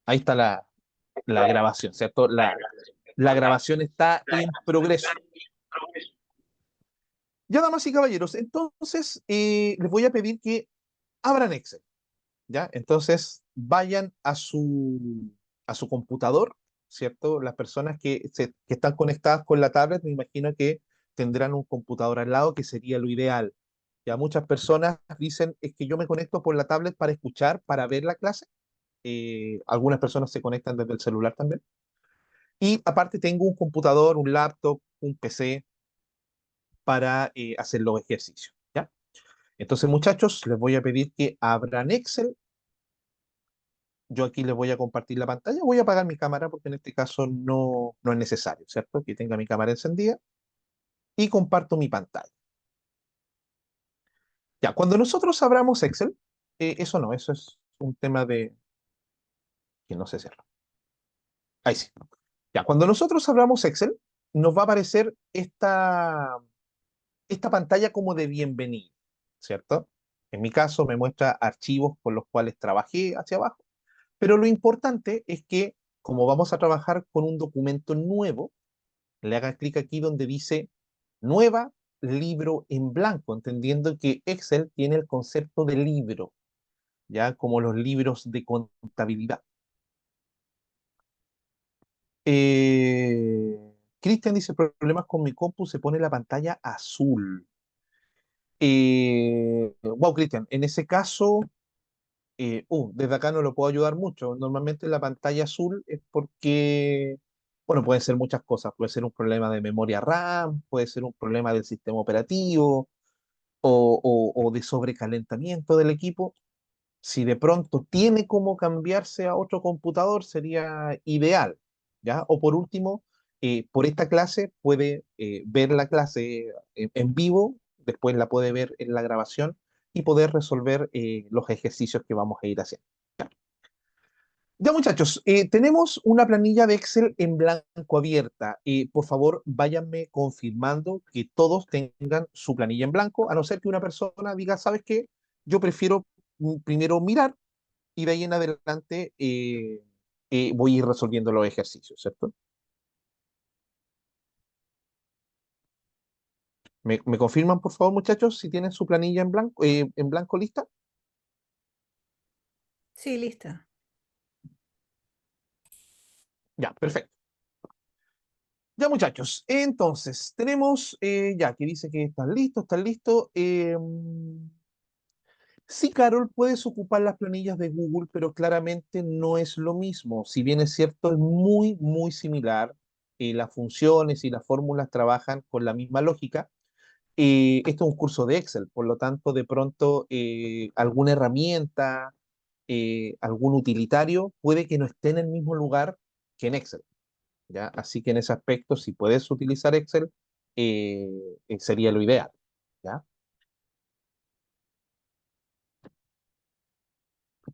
Ahí está la grabación, ¿cierto? La grabación está en progreso. Ya, damas y caballeros, entonces les voy a pedir que abran Excel, ¿ya? Entonces vayan a su computador, ¿cierto? Las personas que están conectadas con la tablet, me imagino que tendrán un computador al lado, que sería lo ideal. Ya muchas personas dicen, es que yo me conecto por la tablet para escuchar, para ver la clase. Algunas personas se conectan desde el celular también. Y aparte tengo un computador, un laptop, un PC para hacer los ejercicios, ¿ya? Entonces, muchachos, les voy a pedir que abran Excel. Yo aquí les voy a compartir la pantalla. Voy a apagar mi cámara porque en este caso no es necesario, ¿cierto? Que tenga mi cámara encendida y comparto mi pantalla. Ya, cuando nosotros abramos Excel, eso no, eso es un tema de que no se cierra. Ahí sí. Ya, cuando nosotros abramos Excel, nos va a aparecer esta pantalla como de bienvenida, ¿cierto? En mi caso me muestra archivos con los cuales trabajé hacia abajo, pero lo importante es que como vamos a trabajar con un documento nuevo, le haga clic aquí donde dice nueva libro en blanco, entendiendo que Excel tiene el concepto de libro, ya como los libros de contabilidad. Cristian dice, problemas con mi compu, se pone la pantalla azul. Wow, Cristian, en ese caso, desde acá no lo puedo ayudar mucho. Normalmente la pantalla azul es porque, bueno, pueden ser muchas cosas. Puede ser un problema de memoria RAM, puede ser un problema del sistema operativo o de sobrecalentamiento del equipo. Si de pronto tiene cómo cambiarse a otro computador, sería ideal, ¿ya? O por último, por esta clase puede ver la clase en vivo, después la puede ver en la grabación y poder resolver los ejercicios que vamos a ir haciendo. Ya, muchachos, tenemos una planilla de Excel en blanco abierta. Por favor, váyanme confirmando que todos tengan su planilla en blanco, a no ser que una persona diga, ¿sabes qué? Yo prefiero primero mirar y de ahí en adelante voy a ir resolviendo los ejercicios, ¿cierto? ¿Me confirman, por favor, muchachos, si tienen su planilla en blanco lista? Sí, lista. Ya, perfecto. Ya, muchachos, entonces tenemos, ya que dice que están listos, están listos. Sí, Carol, puedes ocupar las planillas de Google, pero claramente no es lo mismo. Si bien es cierto, es muy similar. Las funciones y las fórmulas trabajan con la misma lógica. Esto es un curso de Excel, por lo tanto, de pronto alguna herramienta, algún utilitario puede que no esté en el mismo lugar que en Excel, ¿ya? Así que en ese aspecto, si puedes utilizar Excel, eh, sería lo ideal, ¿ya?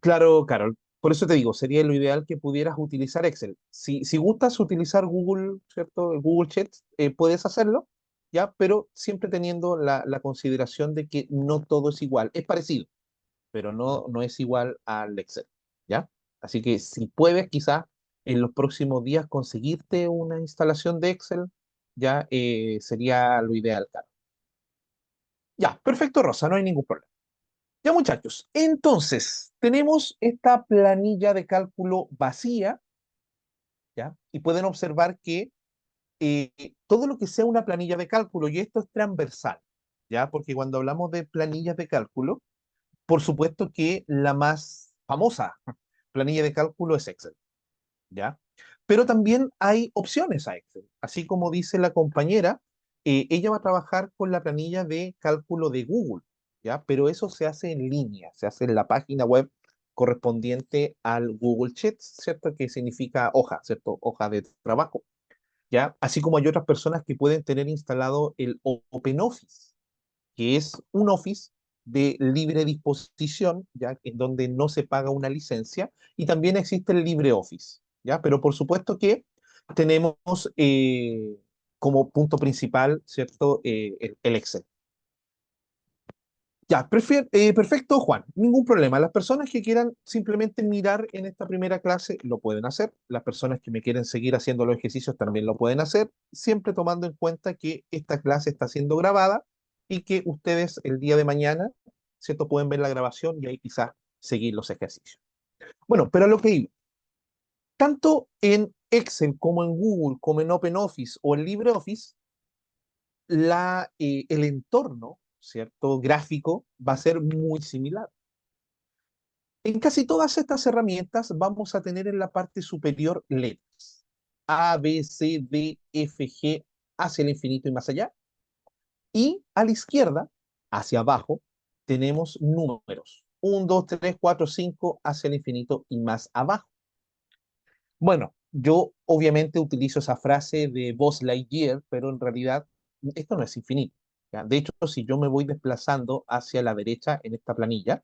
Claro, Carol. Por eso te digo, sería lo ideal que pudieras utilizar Excel. Si gustas utilizar Google, ¿cierto? Google Sheets, puedes hacerlo, ¿ya? Pero siempre teniendo la consideración de que no todo es igual. Es parecido, pero no es igual al Excel, ¿ya? Así que si puedes, quizás en los próximos días conseguirte una instalación de Excel, ya sería lo ideal, Carol. Ya, perfecto, Rosa, no hay ningún problema. Ya, muchachos, entonces tenemos esta planilla de cálculo vacía, ¿ya? Y pueden observar que eh, todo lo que sea una planilla de cálculo, y esto es transversal, ¿ya? Porque cuando hablamos de planillas de cálculo, por supuesto que la más famosa planilla de cálculo es Excel, ¿ya? Pero también hay opciones a Excel. Así como dice la compañera, ella va a trabajar con la planilla de cálculo de Google, ¿ya? Pero eso se hace en línea, se hace en la página web correspondiente al Google Sheets, ¿cierto? Que significa hoja, ¿cierto? Hoja de trabajo, ¿ya? Así como hay otras personas que pueden tener instalado el OpenOffice, que es un Office de libre disposición, ¿ya? En donde no se paga una licencia, y también existe el LibreOffice, ¿ya? Pero por supuesto que tenemos como punto principal, ¿cierto? El Excel. Ya, perfecto, Juan. Ningún problema. Las personas que quieran simplemente mirar en esta primera clase lo pueden hacer. Las personas que me quieren seguir haciendo los ejercicios también lo pueden hacer, siempre tomando en cuenta que esta clase está siendo grabada y que ustedes el día de mañana, ¿cierto? Pueden ver la grabación y ahí quizás seguir los ejercicios. Bueno, pero a lo que iba. Tanto en Excel como en Google, como en OpenOffice o en LibreOffice, el entorno, ¿cierto? Gráfico va a ser muy similar. En casi todas estas herramientas vamos a tener en la parte superior letras. A, B, C, D, F, G, hacia el infinito y más allá. Y a la izquierda, hacia abajo, tenemos números. 1, 2, 3, 4, 5, hacia el infinito y más abajo. Bueno, yo obviamente utilizo esa frase de Buzz Lightyear, pero en realidad esto no es infinito. ¿Ya? De hecho, si yo me voy desplazando hacia la derecha en esta planilla,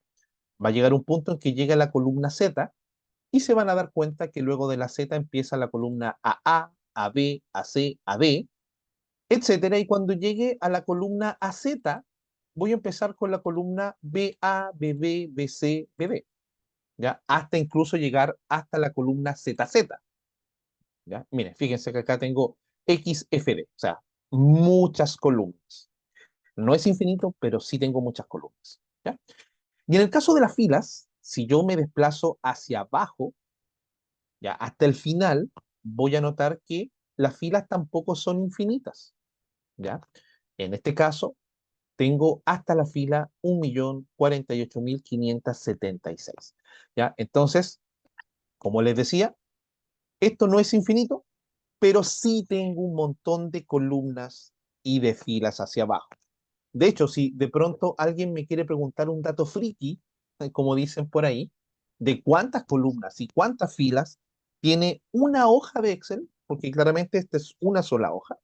va a llegar un punto en que llega la columna Z y se van a dar cuenta que luego de la Z empieza la columna A B, A C, A D, etcétera. Y cuando llegue a la columna AZ, voy a empezar con la columna BA, BB, BC, BD, ¿ya? Hasta incluso llegar hasta la columna ZZ, ¿ya? Miren, fíjense que acá tengo XFD, o sea, muchas columnas. No es infinito, pero sí tengo muchas columnas, ¿ya? Y en el caso de las filas, si yo me desplazo hacia abajo, ya hasta el final, voy a notar que las filas tampoco son infinitas, ¿ya? En este caso, tengo hasta la fila 1.048.576, ¿ya? Entonces, como les decía, esto no es infinito, pero sí tengo un montón de columnas y de filas hacia abajo. De hecho, si de pronto alguien me quiere preguntar un dato friki, como dicen por ahí, de cuántas columnas y cuántas filas tiene una hoja de Excel, porque claramente esta es una sola hoja,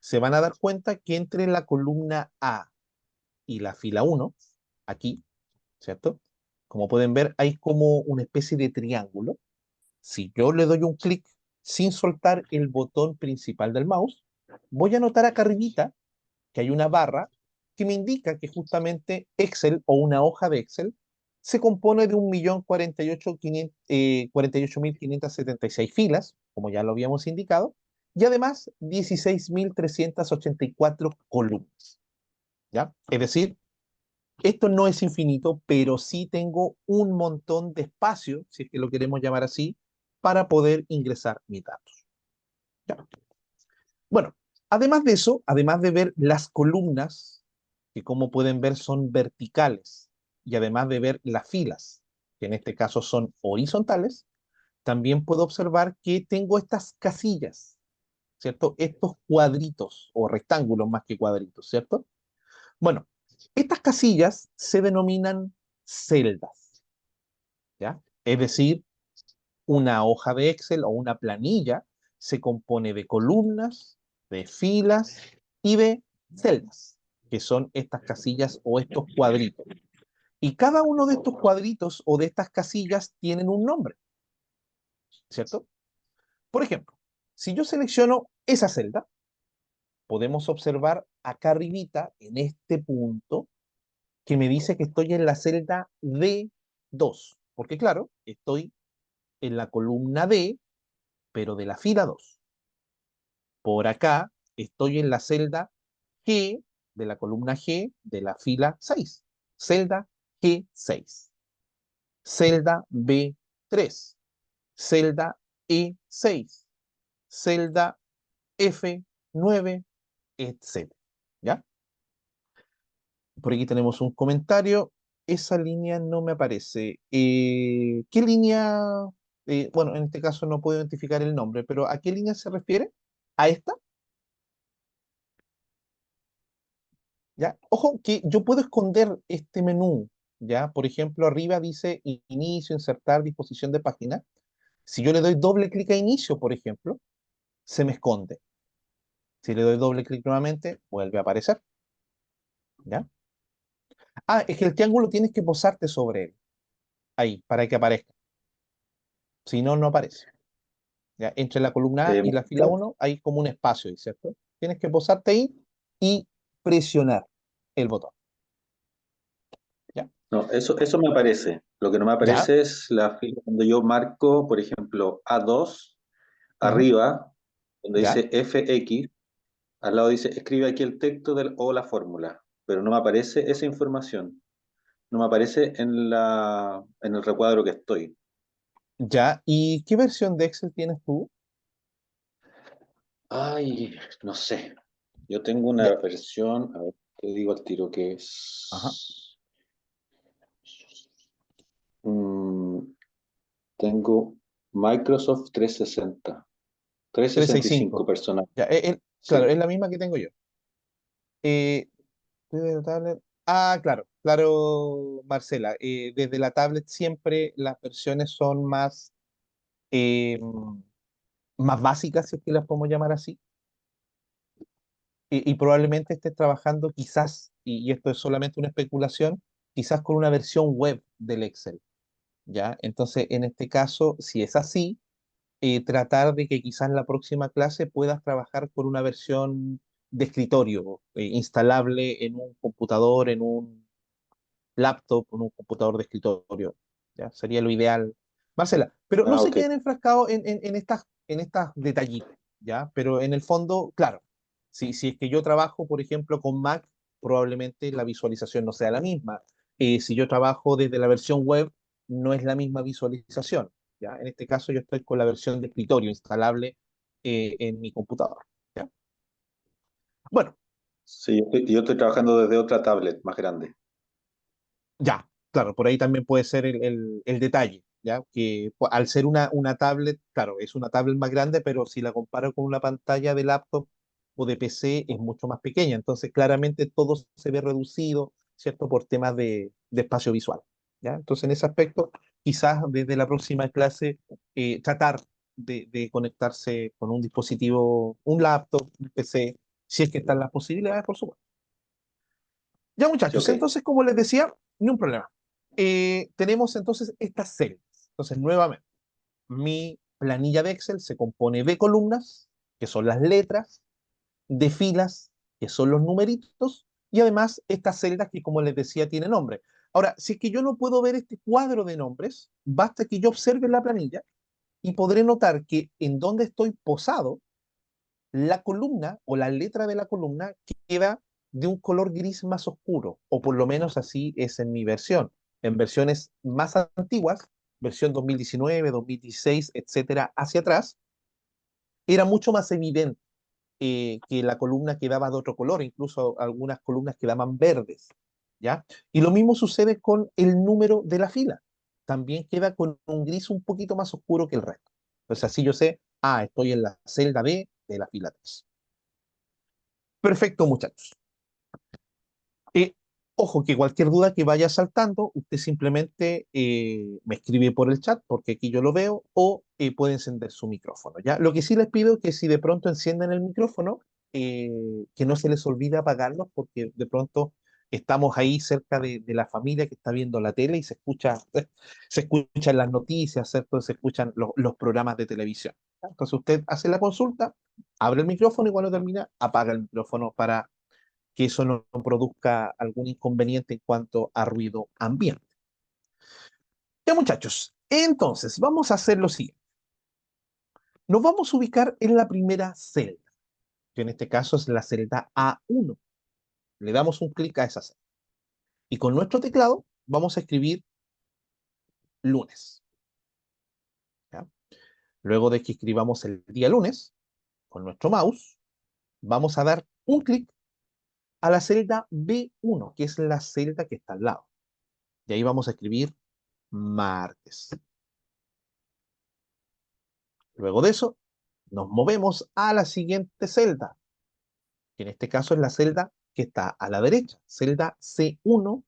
se van a dar cuenta que entre la columna A y la fila uno, aquí, ¿cierto? Como pueden ver, hay como una especie de triángulo. Si yo le doy un clic sin soltar el botón principal del mouse, voy a notar acá arribita que hay una barra que me indica que justamente Excel o una hoja de Excel se compone de 1.048.576 filas, como ya lo habíamos indicado, y además 16.384 columnas, ¿ya? Es decir, esto no es infinito, pero sí tengo un montón de espacio, si es que lo queremos llamar así, para poder ingresar mis datos, ¿ya? Bueno, además de eso, además de ver las columnas, que como pueden ver son verticales, y además de ver las filas, que en este caso son horizontales, también puedo observar que tengo estas casillas, ¿cierto? Estos cuadritos o rectángulos más que cuadritos, ¿cierto? Bueno, estas casillas se denominan celdas, ¿ya? Es decir, una hoja de Excel o una planilla se compone de columnas, de filas y de celdas, que son estas casillas o estos cuadritos. Y cada uno de estos cuadritos o de estas casillas tienen un nombre, ¿cierto? Por ejemplo, si yo selecciono esa celda, podemos observar acá arribita, en este punto, que me dice que estoy en la celda D2, porque claro, estoy en la columna D, pero de la fila 2. Por acá estoy en la celda G de la columna G de la fila 6. Celda G6. Celda B3. Celda E6. Celda F9, etc. ¿Ya? Por aquí tenemos un comentario. Esa línea no me aparece. ¿Qué línea? Bueno, en este caso no puedo identificar el nombre, pero ¿a qué línea se refiere? ¿A esta? ¿Ya? Ojo que yo puedo esconder este menú, ¿ya? Por ejemplo, arriba dice inicio, insertar, disposición de página. Si yo le doy doble clic a inicio, por ejemplo, se me esconde. Si le doy doble clic nuevamente, vuelve a aparecer, ¿ya? Ah, es que el triángulo tienes que posarte sobre él, ahí, para que aparezca. Si no, no aparece. ¿Ya? Entre la columna A y la fila Claro. uno hay como un espacio ahí, ¿cierto? Tienes que posarte ahí y presionar el botón. No, eso me aparece. Lo que no me ¿Ya? aparece es la fila cuando yo marco, por ejemplo, A2, Ujú. arriba, donde ¿Ya? dice FX, al lado dice, escribe aquí el texto o la fórmula, pero no me aparece esa información. No me aparece en el recuadro que estoy. ¿Ya? ¿Y qué versión de Excel tienes tú? Ay, no sé. Yo tengo Ya. una versión, a ver, te digo al tiro que Ajá. es. mm, Tengo Microsoft 360, 365 365. personal. Ya, claro, Sí. es la misma que tengo yo. Eh, desde la tablet. Ah, claro, claro, Marcela. Desde la tablet siempre las versiones son eh, más básicas, si es que las podemos llamar así. Y probablemente estés trabajando quizás, y esto es solamente una especulación, quizás con una versión web del Excel. ¿Ya? Entonces, en este caso, si es así, tratar de que quizás en la próxima clase puedas trabajar con una versión de escritorio, instalable en un computador, en un laptop, en un computador de escritorio. ¿Ya? Sería lo ideal. Marcela, pero no Ah, se ok. queden enfrascados en estas detallitos, ¿ya? Pero en el fondo, claro, si es que yo trabajo, por ejemplo, con Mac, probablemente la visualización no sea la misma. Si yo trabajo desde la versión web, no es la misma visualización, ¿ya? En este caso yo estoy con la versión de escritorio instalable en mi computador, ¿ya? Bueno, Sí, yo estoy trabajando desde otra tablet más grande. ya, claro, por ahí también puede ser el detalle, ¿ya? Que al ser una tablet, claro, es una tablet más grande, pero si la comparo con una pantalla de laptop o de PC es mucho más pequeña, entonces claramente todo se ve reducido, ¿cierto? Por temas de espacio visual, ¿ya? Entonces en ese aspecto, quizás desde la próxima clase tratar de conectarse con un dispositivo, un laptop, un PC, si es que están las posibilidades, por supuesto. Ya Sí, muchachos, ok. entonces como les decía, ni un problema. Tenemos entonces estas celdas. Entonces, nuevamente, mi planilla de Excel se compone de columnas, que son las letras, de filas, que son los numeritos, y además estas celdas que, como les decía, tienen nombre. Ahora, si es que yo no puedo ver este cuadro de nombres, basta que yo observe la planilla y podré notar que en donde estoy posado, la columna o la letra de la columna queda de un color gris más oscuro, o por lo menos así es en mi versión. En versiones más antiguas, versión 2019, 2016, etcétera, hacia atrás, era mucho más evidente que la columna quedaba de otro color, incluso algunas columnas quedaban verdes, ¿ya? Y lo mismo sucede con el número de la fila. También queda con un gris un poquito más oscuro que el resto. Entonces así yo sé, estoy en la celda B de la fila 3. Perfecto, muchachos. Eh, Ojo, que cualquier duda que vaya saltando, usted simplemente me escribe por el chat, porque aquí yo lo veo, o puede encender su micrófono, ¿ya? Lo que sí les pido es que si de pronto encienden el micrófono, que no se les olvide apagarlo, porque de pronto estamos ahí cerca de la familia que está viendo la tele y se escuchan las noticias, ¿cierto? Se escuchan los programas de televisión. ¿Ya? Entonces usted hace la consulta, abre el micrófono y cuando termina, apaga el micrófono para que eso no produzca algún inconveniente en cuanto a ruido ambiente. Ya muchachos, entonces vamos a hacer lo siguiente. Nos vamos a ubicar en la primera celda, que en este caso es la celda A1. Le damos un clic a esa celda. Y con nuestro teclado vamos a escribir lunes. ¿Ya? Luego de que escribamos el día lunes, con nuestro mouse, vamos a dar un clic a la celda B1, que es la celda que está al lado. Y ahí vamos a escribir martes. Luego de eso, nos movemos a la siguiente celda, que en este caso es la celda que está a la derecha, celda C1,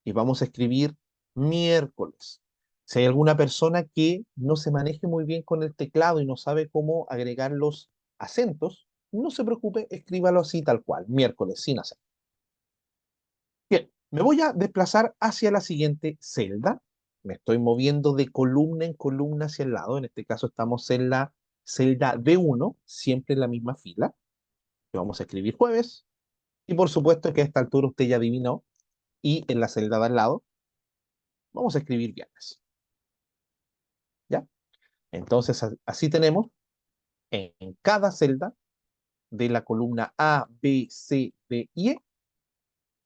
y vamos a escribir miércoles. Si hay alguna persona que no se maneje muy bien con el teclado y no sabe cómo agregar los acentos, no se preocupe, escríbalo así tal cual, miércoles, sin acento. Bien, me voy a desplazar hacia la siguiente celda. Me estoy moviendo de columna en columna hacia el lado. En este caso estamos en la celda D1, siempre en la misma fila. Que vamos a escribir jueves. Y por supuesto que a esta altura usted ya adivinó. Y en la celda de al lado. Vamos a escribir viernes, ¿ya? Entonces, así tenemos en cada celda de la columna A, B, C, D y E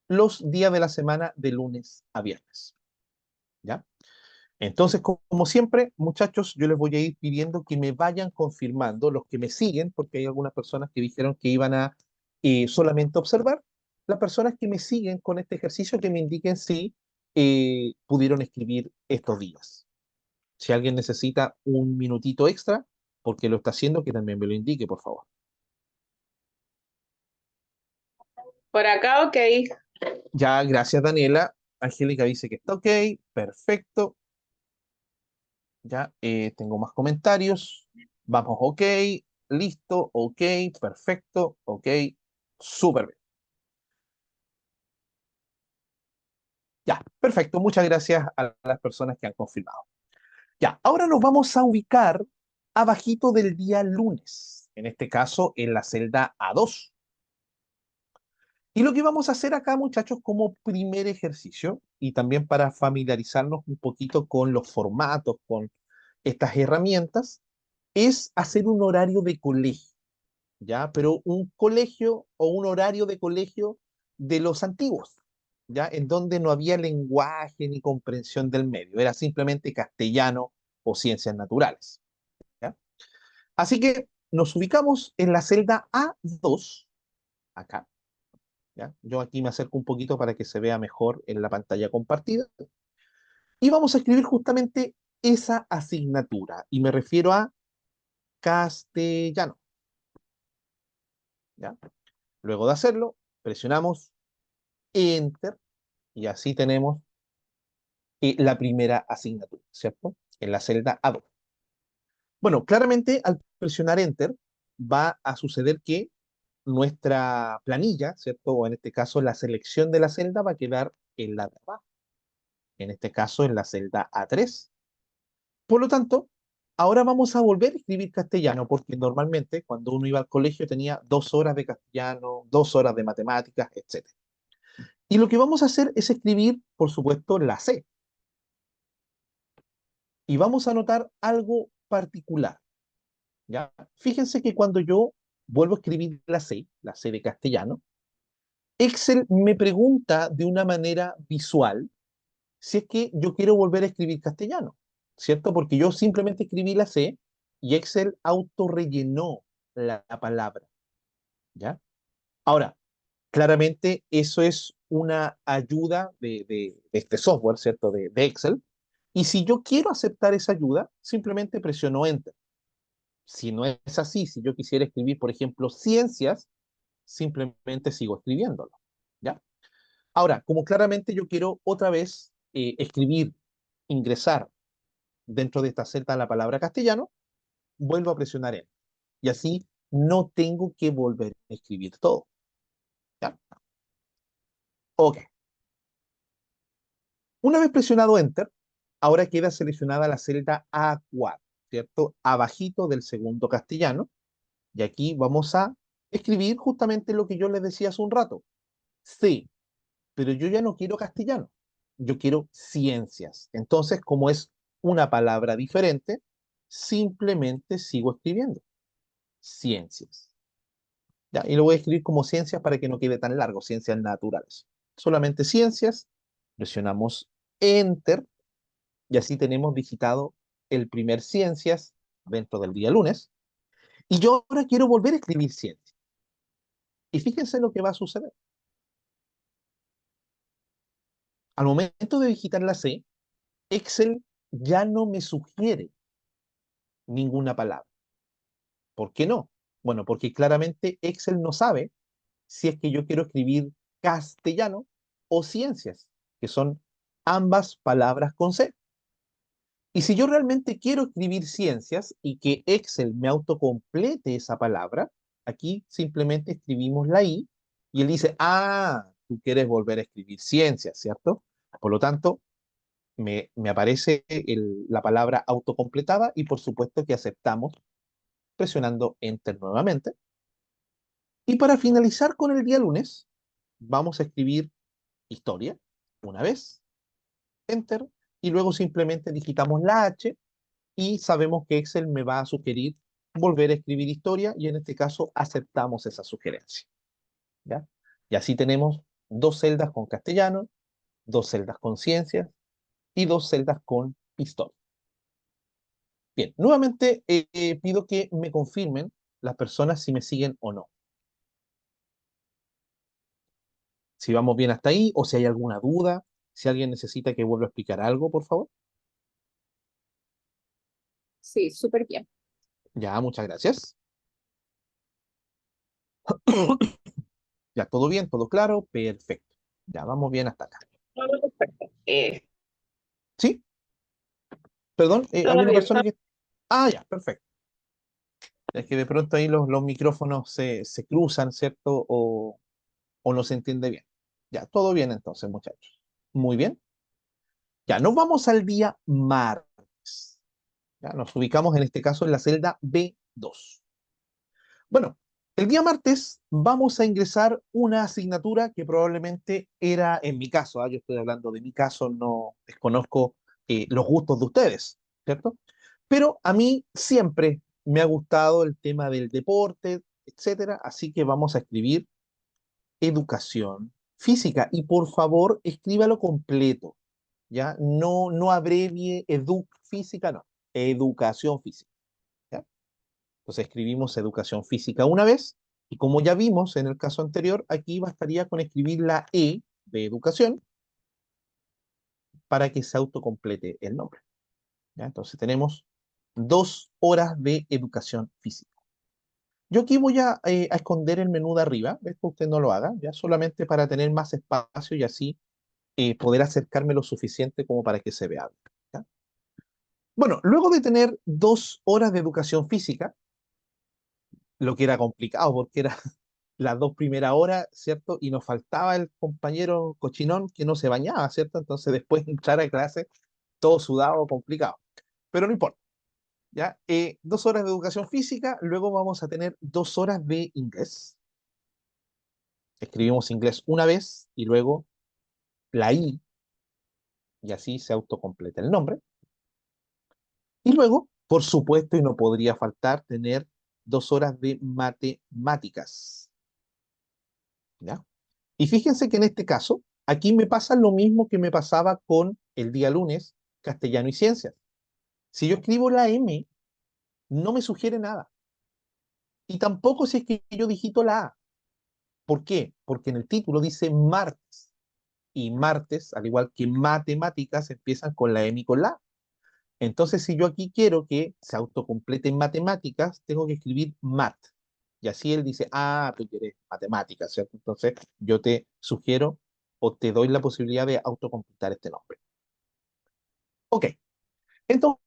los días de la semana de lunes a viernes, ¿ya? Entonces, como siempre, muchachos, yo les voy a ir pidiendo que me vayan confirmando los que me siguen, porque hay algunas personas que dijeron que iban a solamente observar. Las personas que me siguen con este ejercicio, que me indiquen si pudieron escribir estos días. Si alguien necesita un minutito extra, porque lo está haciendo, que también me lo indique, por favor. Por acá, ok. Ya, gracias, Daniela. Angélica dice que está ok, perfecto. Ya, tengo más comentarios. Vamos, ok, listo, ok, perfecto, ok, súper bien. Ya, perfecto. Muchas gracias a las personas que han confirmado. Ya, ahora nos vamos a ubicar abajito del día lunes, en este caso en la celda A2. Y lo que vamos a hacer acá, muchachos, como primer ejercicio, y también para familiarizarnos un poquito con los formatos, con estas herramientas, es hacer un horario de colegio. ¿Ya? Pero un colegio o un horario de colegio de los antiguos, ¿ya? En donde no había lenguaje ni comprensión del medio, era simplemente castellano o ciencias naturales, ¿ya? Así que nos ubicamos en la celda A2, acá, ¿ya? Yo aquí me acerco un poquito para que se vea mejor en la pantalla compartida, y vamos a escribir justamente esa asignatura, y me refiero a castellano, ¿ya? Luego de hacerlo, presionamos Enter y así tenemos la primera asignatura, ¿cierto? En la celda A2. Bueno, claramente al presionar Enter va a suceder que nuestra planilla, ¿cierto? O en este caso la selección de la celda va a quedar en la de abajo, en este caso en la celda A3. Por lo tanto, ahora vamos a volver a escribir castellano, porque normalmente cuando uno iba al colegio tenía 2 horas de castellano, 2 horas de matemáticas, etc. Y lo que vamos a hacer es escribir, por supuesto, la C. Y vamos a notar algo particular, ¿ya? Fíjense que cuando yo vuelvo a escribir la C de castellano, Excel me pregunta de una manera visual si es que yo quiero volver a escribir castellano, ¿cierto? Porque yo simplemente escribí la C y Excel autorrellenó la palabra, ¿ya? Ahora, claramente eso es una ayuda de este software, ¿cierto? De Excel. Y si yo quiero aceptar esa ayuda, simplemente presiono Enter. Si no es así, si yo quisiera escribir, por ejemplo, ciencias, simplemente sigo escribiéndolo, ¿ya? Ahora, como claramente yo quiero otra vez escribir, ingresar dentro de esta celda la palabra castellano, vuelvo a presionar Enter. Y así no tengo que volver a escribir todo, ¿ya? Ok. Una vez presionado Enter, ahora queda seleccionada la celda A4, ¿cierto? Abajito del segundo castellano. Y aquí vamos a escribir justamente lo que yo les decía hace un rato. Sí, pero yo ya no quiero castellano, yo quiero ciencias. Entonces, como es una palabra diferente, simplemente sigo escribiendo ciencias. ¿Ya? Y lo voy a escribir como ciencias para que no quede tan largo, ciencias naturales. Solamente ciencias, presionamos Enter y así tenemos digitado el primer ciencias dentro del día lunes. Y yo ahora quiero volver a escribir ciencias. Y fíjense lo que va a suceder. Al momento de digitar la C, Excel ya no me sugiere ninguna palabra. ¿Por qué no? Bueno, porque claramente Excel no sabe si es que yo quiero escribir castellano o ciencias, que son ambas palabras con C. Y si yo realmente quiero escribir ciencias y que Excel me autocomplete esa palabra, aquí simplemente escribimos la I y él dice, ah, tú quieres volver a escribir ciencias, ¿cierto? Por lo tanto, me aparece la palabra autocompletada y por supuesto que aceptamos presionando Enter nuevamente. Y para finalizar con el día lunes, vamos a escribir historia una vez, Enter, y luego simplemente digitamos la H y sabemos que Excel me va a sugerir volver a escribir historia y en este caso aceptamos esa sugerencia, ¿ya? Y así tenemos dos celdas con castellano, dos celdas con ciencias y dos celdas con historia. Bien, nuevamente pido que me confirmen las personas si me siguen o no. Si vamos bien hasta ahí o si hay alguna duda, si alguien necesita que vuelva a explicar algo, por favor. Sí, súper bien. Ya, muchas gracias. Ya, todo bien, todo claro, perfecto. Ya, vamos bien hasta acá. Todo perfecto. ¿Sí? Perdón, hay Todo una bien. persona que... Ah, ya, perfecto. Es que de pronto ahí los micrófonos se cruzan, ¿cierto? O no se entiende bien. Ya, todo bien entonces, muchachos. Muy bien. Ya, nos vamos al día martes. Ya, nos ubicamos en este caso en la celda B2. Bueno, el día martes vamos a ingresar una asignatura que probablemente era en mi caso, yo estoy hablando de mi caso, no desconozco los gustos de ustedes, ¿cierto? Pero a mí siempre me ha gustado el tema del deporte, etcétera, así que vamos a escribir educación física y por favor escríbalo completo, ¿ya? No abrevie edu física, no, educación física. ¿Ya? Entonces escribimos educación física una vez y como ya vimos en el caso anterior, aquí bastaría con escribir la E de educación para que se autocomplete el nombre. ¿Ya? Entonces tenemos 2 horas de educación física. Yo aquí voy a esconder el menú de arriba, esto usted no lo haga, ya solamente para tener más espacio y así poder acercarme lo suficiente como para que se vea. ¿Ya? Bueno, luego de tener 2 horas de educación física, lo que era complicado porque era las 2 primeras horas, ¿cierto? Y nos faltaba el compañero cochinón que no se bañaba, ¿cierto? Entonces después de entrar a clase, todo sudado, complicado. Pero no importa, ¿ya? 2 horas de educación física, luego vamos a tener 2 horas de inglés. Escribimos inglés una vez y luego la I, y así se autocompleta el nombre. Y luego, por supuesto, y no podría faltar, tener 2 horas de matemáticas, ¿ya? Y fíjense que en este caso, aquí me pasa lo mismo que me pasaba con el día lunes, castellano y ciencias. Si yo escribo la M, no me sugiere nada. Y tampoco si es que yo digito la A. ¿Por qué? Porque en el título dice martes. Y martes, al igual que matemáticas, empiezan con la M y con la A. Entonces, si yo aquí quiero que se autocomplete en matemáticas, tengo que escribir mat. Y así él dice, ah, tú quieres matemáticas, ¿cierto? Entonces, yo te sugiero o te doy la posibilidad de autocompletar este nombre. Ok, entonces,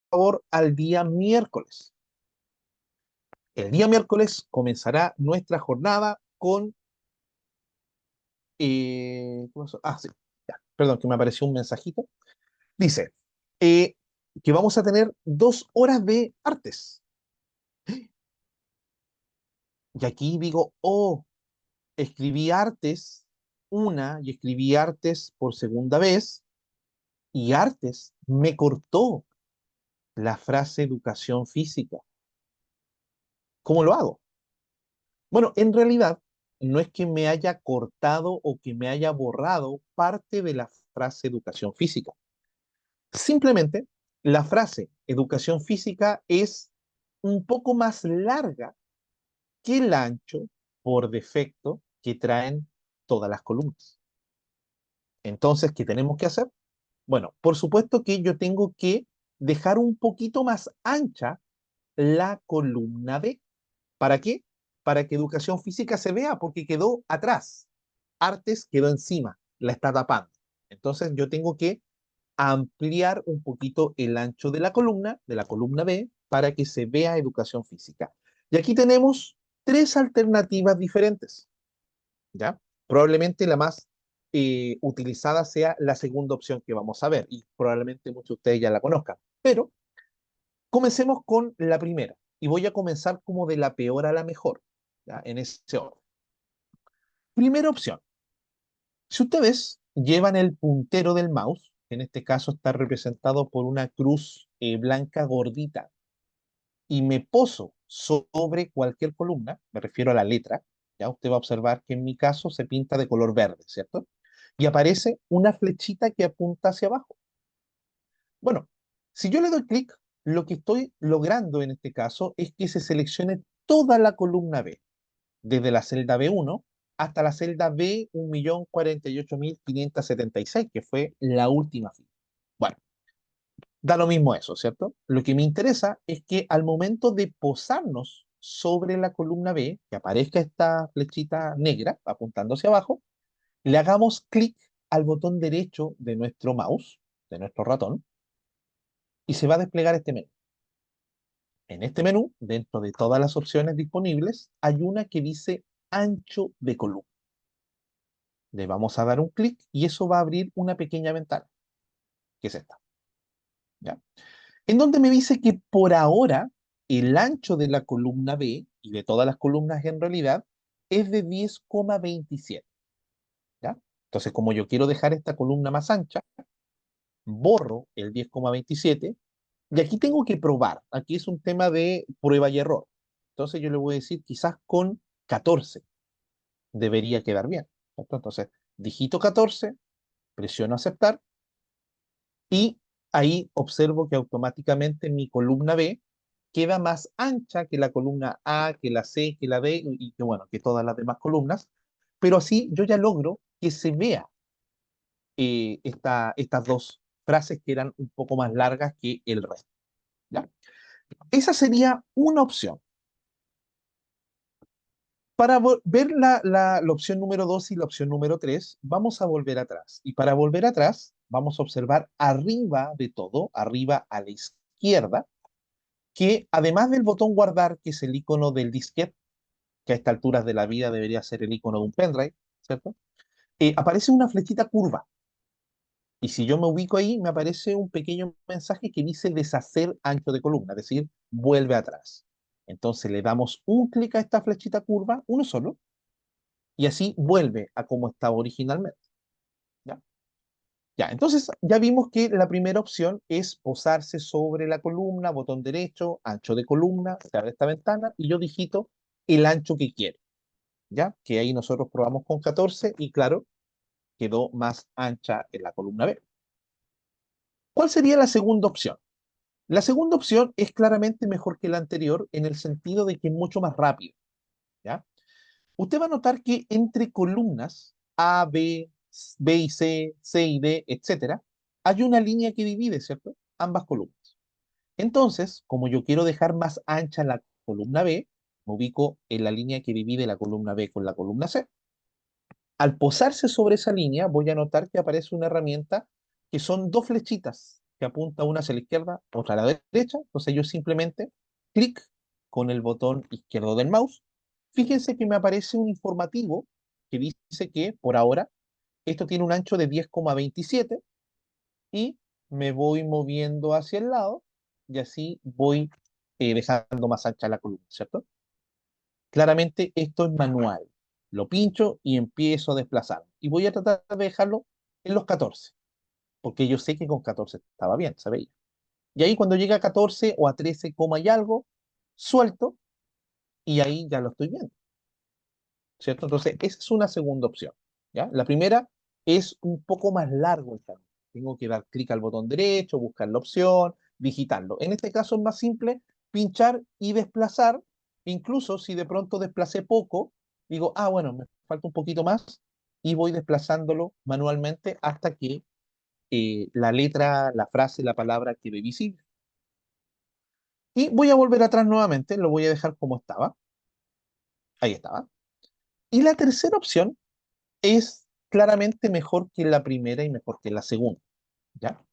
por favor, al día miércoles. El día miércoles comenzará nuestra jornada con... ¿cómo se- ah, sí, ya, perdón, que me apareció un mensajito. Dice eh, que vamos a tener 2 horas de artes. Y aquí digo, oh, escribí artes una y escribí artes por segunda vez y artes me cortó la frase educación física. ¿Cómo lo hago? Bueno, en realidad no es que me haya cortado o que me haya borrado parte de la frase educación física. Simplemente la frase educación física es un poco más larga que el ancho por defecto que traen todas las columnas. Entonces, ¿qué tenemos que hacer? Bueno, por supuesto que yo tengo que dejar un poquito más ancha la columna B. ¿Para qué? Para que educación física se vea, porque quedó atrás. Artes quedó encima, la está tapando. Entonces yo tengo que ampliar un poquito el ancho de la columna B, para que se vea educación física. Y aquí tenemos 3 alternativas diferentes. ¿Ya? Probablemente la más utilizada sea la segunda opción que vamos a ver y probablemente muchos de ustedes ya la conozcan. Pero Comencemos con la primera y voy a comenzar como de la peor a la mejor, ¿ya? En ese orden. Primera opción. Si ustedes llevan el puntero del mouse, que en este caso está representado por una cruz blanca gordita, y me poso sobre cualquier columna, me refiero a la letra, ya usted va a observar que en mi caso se pinta de color verde, ¿cierto? Y aparece una flechita que apunta hacia abajo. Bueno, si yo le doy clic, lo que estoy logrando en este caso es que se seleccione toda la columna B, desde la celda B1 hasta la celda B1.048.576, que fue la última fila. Bueno, da lo mismo eso, ¿cierto? Lo que me interesa es que al momento de posarnos sobre la columna B, que aparezca esta flechita negra apuntando hacia abajo, le hagamos clic al botón derecho de nuestro mouse, de nuestro ratón, y se va a desplegar este menú. En este menú, dentro de todas las opciones disponibles, hay una que dice ancho de columna. Le vamos a dar un clic y eso va a abrir una pequeña ventana, que es esta, ¿ya? En donde me dice que por ahora el ancho de la columna B y de todas las columnas en realidad es de 10,27, ¿ya? Entonces, como yo quiero dejar esta columna más ancha, borro el 10,27 y aquí tengo que probar. Aquí es un tema de prueba y error. Entonces yo le voy a decir quizás con 14 debería quedar bien, ¿cierto? Entonces, digito 14, presiono aceptar y ahí observo que automáticamente mi columna B queda más ancha que la columna A, que la C, que la D y que bueno, que todas las demás columnas, pero así yo ya logro que se vea estas dos frases que eran un poco más largas que el resto, ¿ya? Esa sería una opción. Para ver la opción número 2 y la opción número 3, vamos a volver atrás. Y para volver atrás, vamos a observar arriba de todo, arriba a la izquierda, que además del botón guardar, que es el icono del disquete, que a estas alturas de la vida debería ser el icono de un pendrive, ¿cierto? Aparece una flechita curva. Y si yo me ubico ahí, me aparece un pequeño mensaje que dice deshacer ancho de columna, es decir, vuelve atrás. Entonces le damos un clic a esta flechita curva, uno solo, y así vuelve a como estaba originalmente. ¿Ya? Ya, entonces ya vimos que la primera opción es posarse sobre la columna, botón derecho, ancho de columna, se abre esta ventana y yo digito el ancho que quiero. ¿Ya? Que ahí nosotros probamos con 14 y claro, quedó más ancha en la columna B. ¿Cuál sería la segunda opción? La segunda opción es claramente mejor que la anterior en el sentido de que es mucho más rápido. ¿Ya? Usted va a notar que entre columnas A, B y C, C y D, etcétera, hay una línea que divide, ¿cierto? Ambas columnas. Entonces, como yo quiero dejar más ancha la columna B, me ubico en la línea que divide la columna B con la columna C. Al posarse sobre esa línea, voy a notar que aparece una herramienta que son dos flechitas que apunta una hacia la izquierda, otra a la derecha. Entonces yo simplemente clic con el botón izquierdo del mouse. Fíjense que me aparece un informativo que dice que por ahora esto tiene un ancho de 10,27 y me voy moviendo hacia el lado y así voy dejando más ancha la columna, ¿cierto? Claramente esto es manual. Lo pincho y empiezo a desplazar. Y voy a tratar de dejarlo en los 14, porque yo sé que con 14 estaba bien, se veía. Y ahí cuando llega a 14 o a 13, coma y algo, suelto y ahí ya lo estoy viendo, ¿cierto? Entonces, esa es una segunda opción, ¿ya? La primera es un poco más largo el camino. Tengo que dar clic al botón derecho, buscar la opción, digitarlo. En este caso es más simple pinchar y desplazar. Incluso si de pronto desplacé poco, digo, ah, bueno, me falta un poquito más y voy desplazándolo manualmente hasta que la letra, la frase, la palabra quede visible. Y voy a volver atrás nuevamente, lo voy a dejar como estaba. Ahí estaba. Y la tercera opción es claramente mejor que la primera y mejor que la segunda, ¿ya?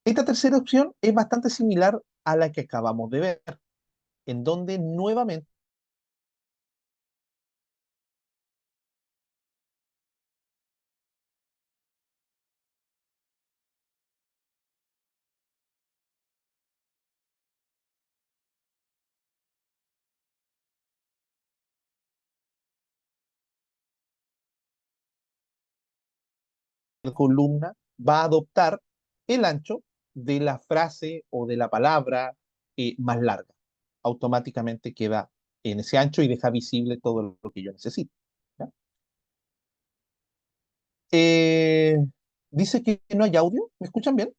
Esta tercera opción es bastante similar a la que acabamos de ver, en donde nuevamente columna va a adoptar el ancho de la frase o de la palabra más larga. Automáticamente queda en ese ancho y deja visible todo lo que yo necesito. ¿Ya? Eh, dice que no hay audio. ¿Me escuchan bien?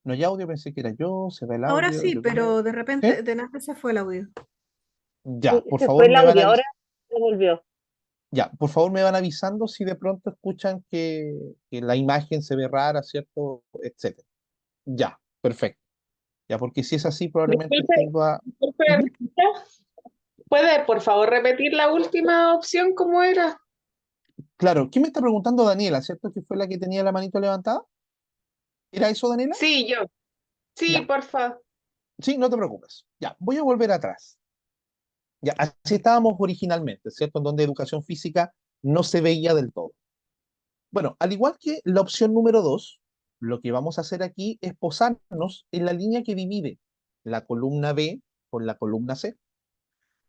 No hay audio, pensé que era yo, se va el Ahora audio. sí, pero de ¿Sí? repente, de nada se fue el audio. Ya, por Se fue favor el me van audio, avisando. ahora se volvió. Ya, por favor me van avisando si de pronto escuchan que la imagen se ve rara, ¿cierto? Etcétera. Ya, perfecto. Ya, porque si es así, probablemente Disculpe, tenga. disculpe, Ujú. ¿puede por favor repetir la última opción cómo era? Claro, ¿quién me está preguntando? Daniela, ¿cierto? Que fue la que tenía la manito levantada. ¿Era eso, Daniela? Sí, yo. Sí, Ya, por favor. sí, no te preocupes. Ya, voy a volver atrás. Ya, así estábamos originalmente, ¿cierto? En donde educación física no se veía del todo. Bueno, al igual que la opción número 2, lo que vamos a hacer aquí es posarnos en la línea que divide la columna B con la columna C.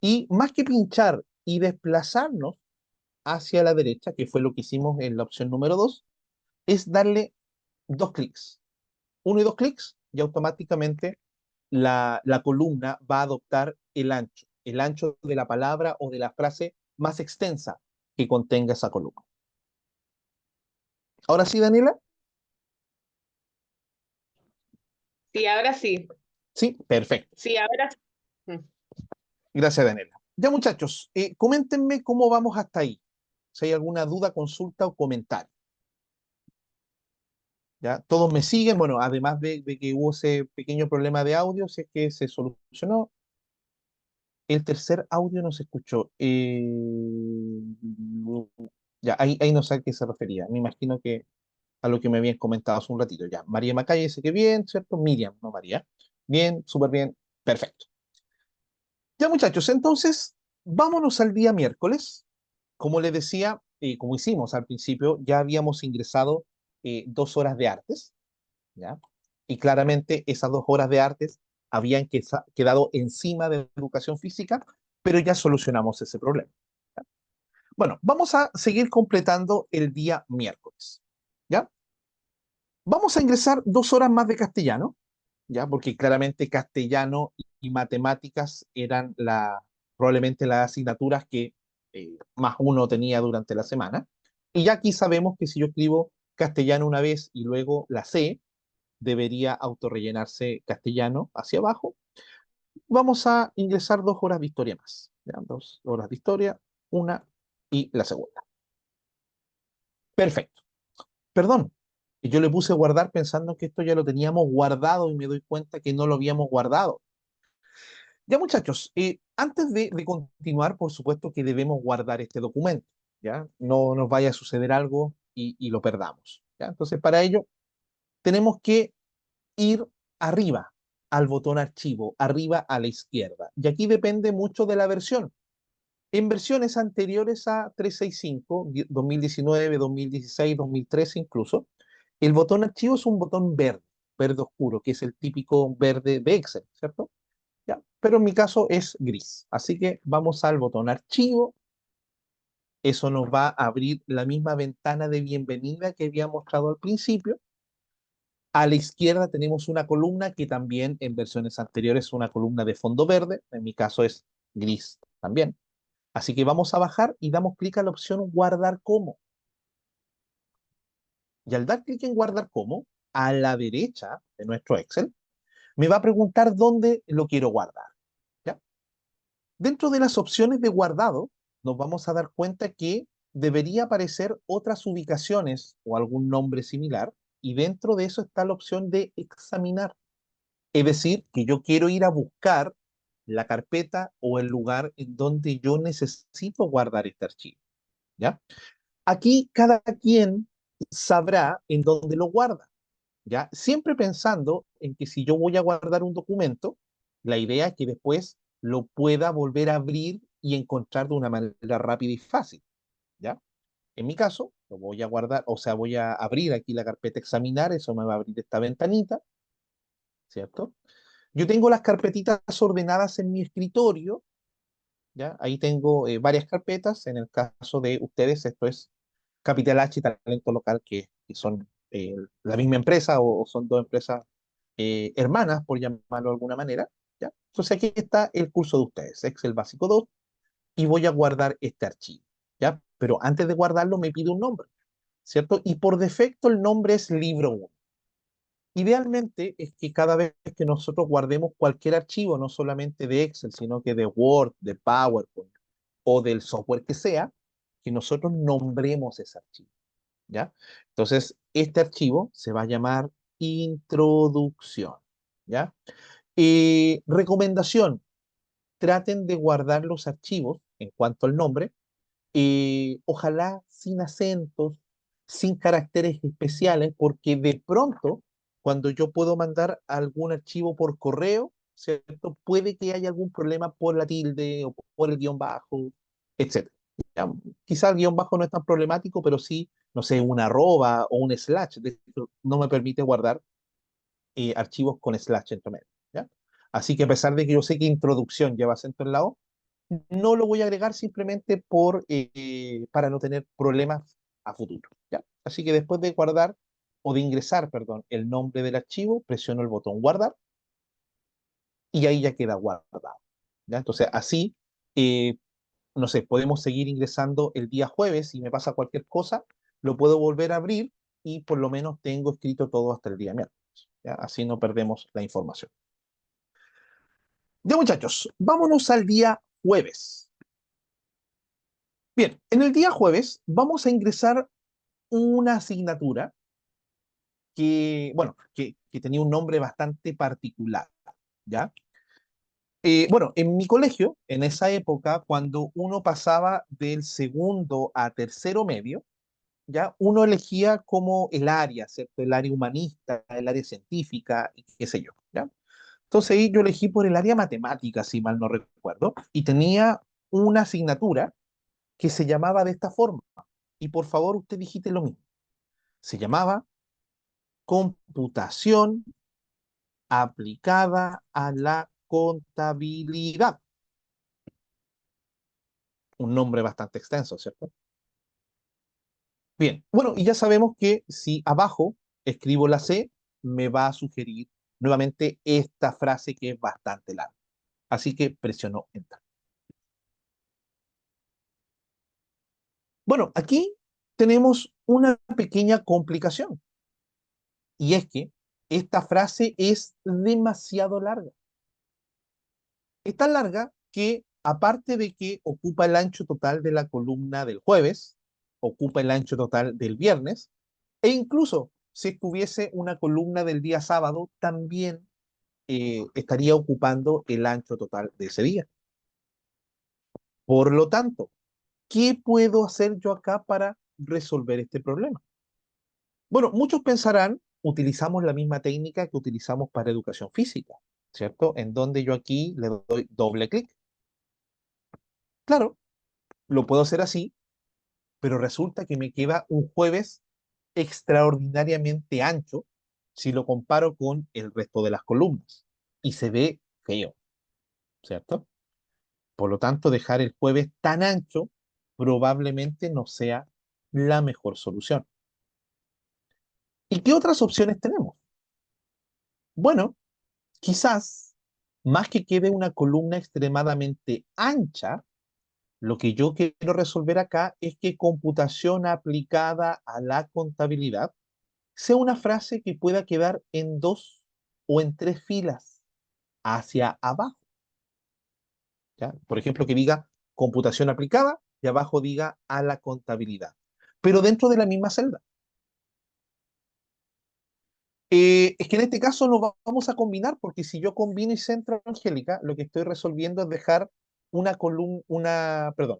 Y más que pinchar y desplazarnos hacia la derecha, que fue lo que hicimos en la opción número 2, es darle dos clics. Uno y dos clics y automáticamente la columna va a adoptar el ancho de la palabra o de la frase más extensa que contenga esa columna. Ahora sí, Daniela. Sí, ahora sí. Sí, perfecto. Sí, ahora sí. Mm. Gracias, Daniela. Ya, muchachos, coméntenme cómo vamos hasta ahí. Si hay alguna duda, consulta o comentario. ¿Ya? Todos me siguen. Bueno, además de que hubo ese pequeño problema de audio, sé que se solucionó. El tercer audio no se escuchó. Ya, ahí no sé a qué se refería. Me imagino que a lo que me habían comentado hace un ratito. Ya, María Macaya dice que bien, ¿cierto? Miriam, no María. Bien, súper bien, perfecto. Ya, muchachos, entonces, vámonos al día miércoles. Como les decía, como hicimos al principio, ya habíamos ingresado 2 horas de artes, ¿ya? Y claramente esas 2 horas de artes habían quedado encima de educación física, pero ya solucionamos ese problema. ¿Ya? Bueno, vamos a seguir completando el día miércoles, ¿ya? Vamos a ingresar 2 horas más de castellano, ¿ya? Porque claramente castellano y matemáticas eran probablemente las asignaturas que más uno tenía durante la semana. Y ya aquí sabemos que si yo escribo castellano una vez y luego la C, debería autorrellenarse castellano hacia abajo. Vamos a ingresar 2 horas de historia más. ¿Ya? 2 horas de historia, una y la segunda. Perfecto. Perdón, yo le puse guardar pensando que esto ya lo teníamos guardado y me doy cuenta que no lo habíamos guardado. Ya, muchachos, antes de continuar, por supuesto que debemos guardar este documento, ¿ya? No nos vaya a suceder algo y lo perdamos, ¿ya? Entonces, para ello, tenemos que ir arriba al botón archivo, arriba a la izquierda. Y aquí depende mucho de la versión. En versiones anteriores a 365, 2019, 2016, 2013 incluso, el botón archivo es un botón verde, verde oscuro, que es el típico verde de Excel, ¿cierto? Ya, pero en mi caso es gris. Así que vamos al botón archivo. Eso nos va a abrir la misma ventana de bienvenida que había mostrado al principio. A la izquierda tenemos una columna que también en versiones anteriores es una columna de fondo verde. En mi caso es gris también. Así que vamos a bajar y damos clic a la opción guardar como. Y al dar clic en guardar como, a la derecha de nuestro Excel, me va a preguntar dónde lo quiero guardar. ¿Ya? Dentro de las opciones de guardado, nos vamos a dar cuenta que debería aparecer otras ubicaciones o algún nombre similar, y dentro de eso está la opción de examinar. Es decir, que yo quiero ir a buscar la carpeta o el lugar en donde yo necesito guardar este archivo. ¿Ya? Aquí cada quien sabrá en dónde lo guarda. ¿Ya? Siempre pensando en que si yo voy a guardar un documento, la idea es que después lo pueda volver a abrir y encontrar de una manera rápida y fácil, ¿ya? En mi caso, lo voy a guardar, o sea, voy a abrir aquí la carpeta examinar, eso me va a abrir esta ventanita, ¿cierto? Yo tengo las carpetitas ordenadas en mi escritorio, ¿ya? Ahí tengo varias carpetas, en el caso de ustedes esto es Capital H y Talento Local, que son la misma empresa o son dos empresas hermanas, por llamarlo de alguna manera, ¿ya? Entonces aquí está el curso de ustedes, Excel Básico 2, y voy a guardar este archivo, ¿ya? Pero antes de guardarlo me pide un nombre, ¿cierto? Y por defecto el nombre es libro 1. Idealmente es que cada vez que nosotros guardemos cualquier archivo, no solamente de Excel, sino que de Word, de PowerPoint o del software que sea, que nosotros nombremos ese archivo, ¿ya? Entonces, este archivo se va a llamar introducción, ¿ya? Recomendación, traten de guardar los archivos en cuanto al nombre, ojalá sin acentos, sin caracteres especiales, porque de pronto, cuando yo puedo mandar algún archivo por correo, ¿cierto? Puede que haya algún problema por la tilde o por el guión bajo, etcétera. Ya, quizá el guión bajo no es tan problemático, pero sí, no sé, una arroba o un slash, de hecho, no me permite guardar archivos con slash entre medio, ¿ya? Así que a pesar de que yo sé que introducción lleva acento en la O, no lo voy a agregar simplemente para no tener problemas a futuro, ¿ya? Así que después de guardar o de ingresar, perdón, el nombre del archivo, presiono el botón guardar y ahí ya queda guardado, ¿ya? Entonces así, eh, no sé, podemos seguir ingresando el día jueves. Si me pasa cualquier cosa, lo puedo volver a abrir y por lo menos tengo escrito todo hasta el día miércoles, ¿ya? Así no perdemos la información. Ya muchachos, vámonos al día jueves. Bien, en el día jueves vamos a ingresar una asignatura que tenía un nombre bastante particular, ¿ya? Bueno, en mi colegio, en esa época, cuando uno pasaba del segundo a tercero medio, ¿ya? Uno elegía como el área, ¿cierto? El área humanista, el área científica, y qué sé yo, ¿ya? Entonces ahí yo elegí por el área matemática, si mal no recuerdo, y tenía una asignatura que se llamaba de esta forma. Y por favor, usted digite lo mismo. Se llamaba computación aplicada a la contabilidad. Un nombre bastante extenso, ¿cierto? Bien, bueno, y ya sabemos que si abajo escribo la C, me va a sugerir nuevamente esta frase que es bastante larga. Así que presiono Enter. Bueno, aquí tenemos una pequeña complicación. Y es que esta frase es demasiado larga. Es tan larga que, aparte de que ocupa el ancho total de la columna del jueves, ocupa el ancho total del viernes, e incluso si estuviese una columna del día sábado, también estaría ocupando el ancho total de ese día. Por lo tanto, ¿qué puedo hacer yo acá para resolver este problema? Bueno, muchos pensarán, utilizamos la misma técnica que utilizamos para educación física, ¿cierto? En donde yo aquí le doy doble clic. Claro, lo puedo hacer así, pero resulta que me queda un jueves extraordinariamente ancho si lo comparo con el resto de las columnas y se ve feo, ¿cierto? Por lo tanto, dejar el jueves tan ancho probablemente no sea la mejor solución. ¿Y qué otras opciones tenemos? Bueno, quizás, más que quede una columna extremadamente ancha, lo que yo quiero resolver acá es que computación aplicada a la contabilidad sea una frase que pueda quedar en dos o en tres filas hacia abajo, ¿ya? Por ejemplo, que diga computación aplicada y abajo diga a la contabilidad, pero dentro de la misma celda. Es que en este caso no vamos a combinar, porque si yo combino y centro Angélica, lo que estoy resolviendo es dejar una columna, perdón,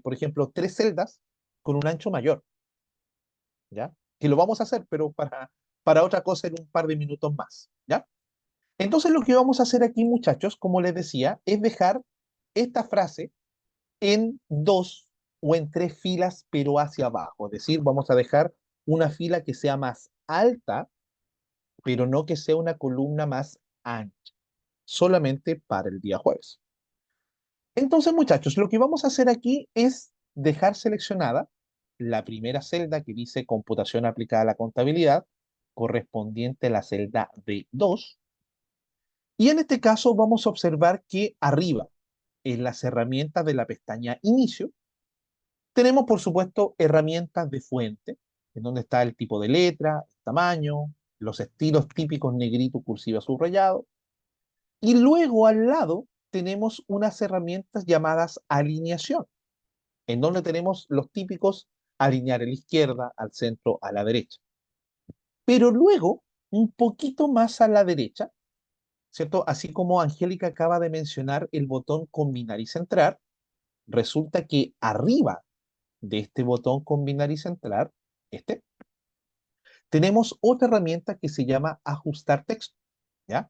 por ejemplo, tres celdas con un ancho mayor, ¿ya? Que lo vamos a hacer, pero para otra cosa en un par de minutos más, ¿ya? Entonces lo que vamos a hacer aquí, muchachos, como les decía, es dejar esta frase en dos o en tres filas, pero hacia abajo. Es decir, vamos a dejar una fila que sea más alta, pero no que sea una columna más ancha, solamente para el día jueves. Entonces, muchachos, lo que vamos a hacer aquí es dejar seleccionada la primera celda que dice computación aplicada a la contabilidad, correspondiente a la celda D2. Y en este caso vamos a observar que arriba, en las herramientas de la pestaña Inicio, tenemos, por supuesto, herramientas de fuente, en donde está el tipo de letra, el tamaño, los estilos típicos negrito, cursiva, subrayado. Y luego al lado tenemos unas herramientas llamadas alineación, en donde tenemos los típicos alinear a la izquierda, al centro, a la derecha. Pero luego, un poquito más a la derecha, ¿cierto? Así como Angélica acaba de mencionar el botón combinar y centrar, resulta que arriba de este botón combinar y centrar, este, tenemos otra herramienta que se llama ajustar texto, ¿ya?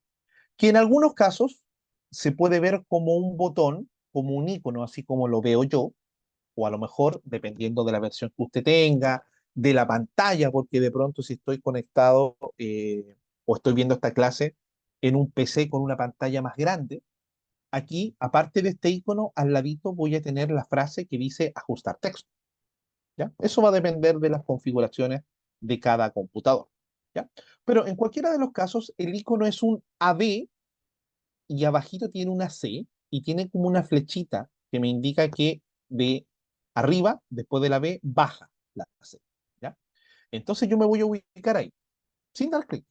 Que en algunos casos se puede ver como un botón, como un icono, así como lo veo yo, o a lo mejor, dependiendo de la versión que usted tenga, de la pantalla, porque de pronto si estoy conectado o estoy viendo esta clase en un PC con una pantalla más grande, aquí, aparte de este icono, al ladito voy a tener la frase que dice ajustar texto, ¿ya? Eso va a depender de las configuraciones de cada computador, ¿ya? Pero en cualquiera de los casos, el icono es un AB y abajito tiene una C y tiene como una flechita que me indica que de arriba, después de la B, baja la C, ¿ya? Entonces yo me voy a ubicar ahí, sin dar clic.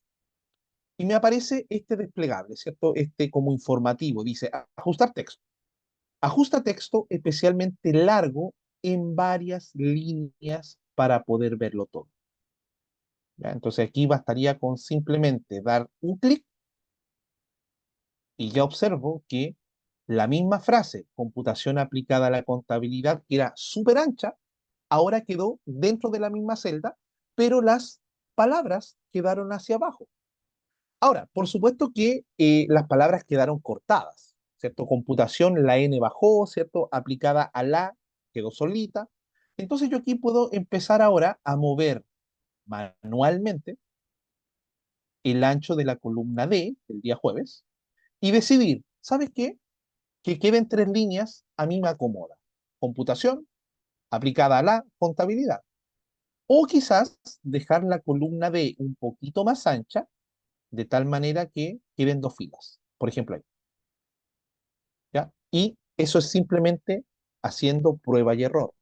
Y me aparece este desplegable, ¿cierto? Este como informativo, dice ajustar texto. Ajusta texto especialmente largo en varias líneas para poder verlo todo, ¿ya? Entonces aquí bastaría con simplemente dar un clic y ya observo que la misma frase, computación aplicada a la contabilidad, que era súper ancha, ahora quedó dentro de la misma celda, pero las palabras quedaron hacia abajo. Ahora, por supuesto que las palabras quedaron cortadas, ¿cierto? Computación, la N bajó, ¿cierto? Aplicada a la, quedó solita. Entonces yo aquí puedo empezar ahora a mover manualmente el ancho de la columna D el día jueves y decidir, ¿sabes qué? Que queden tres líneas a mí me acomoda. Computación aplicada a la contabilidad. O quizás dejar la columna D un poquito más ancha, de tal manera que queden dos filas. Por ejemplo, ahí. ¿Ya? Y eso es simplemente haciendo prueba y error,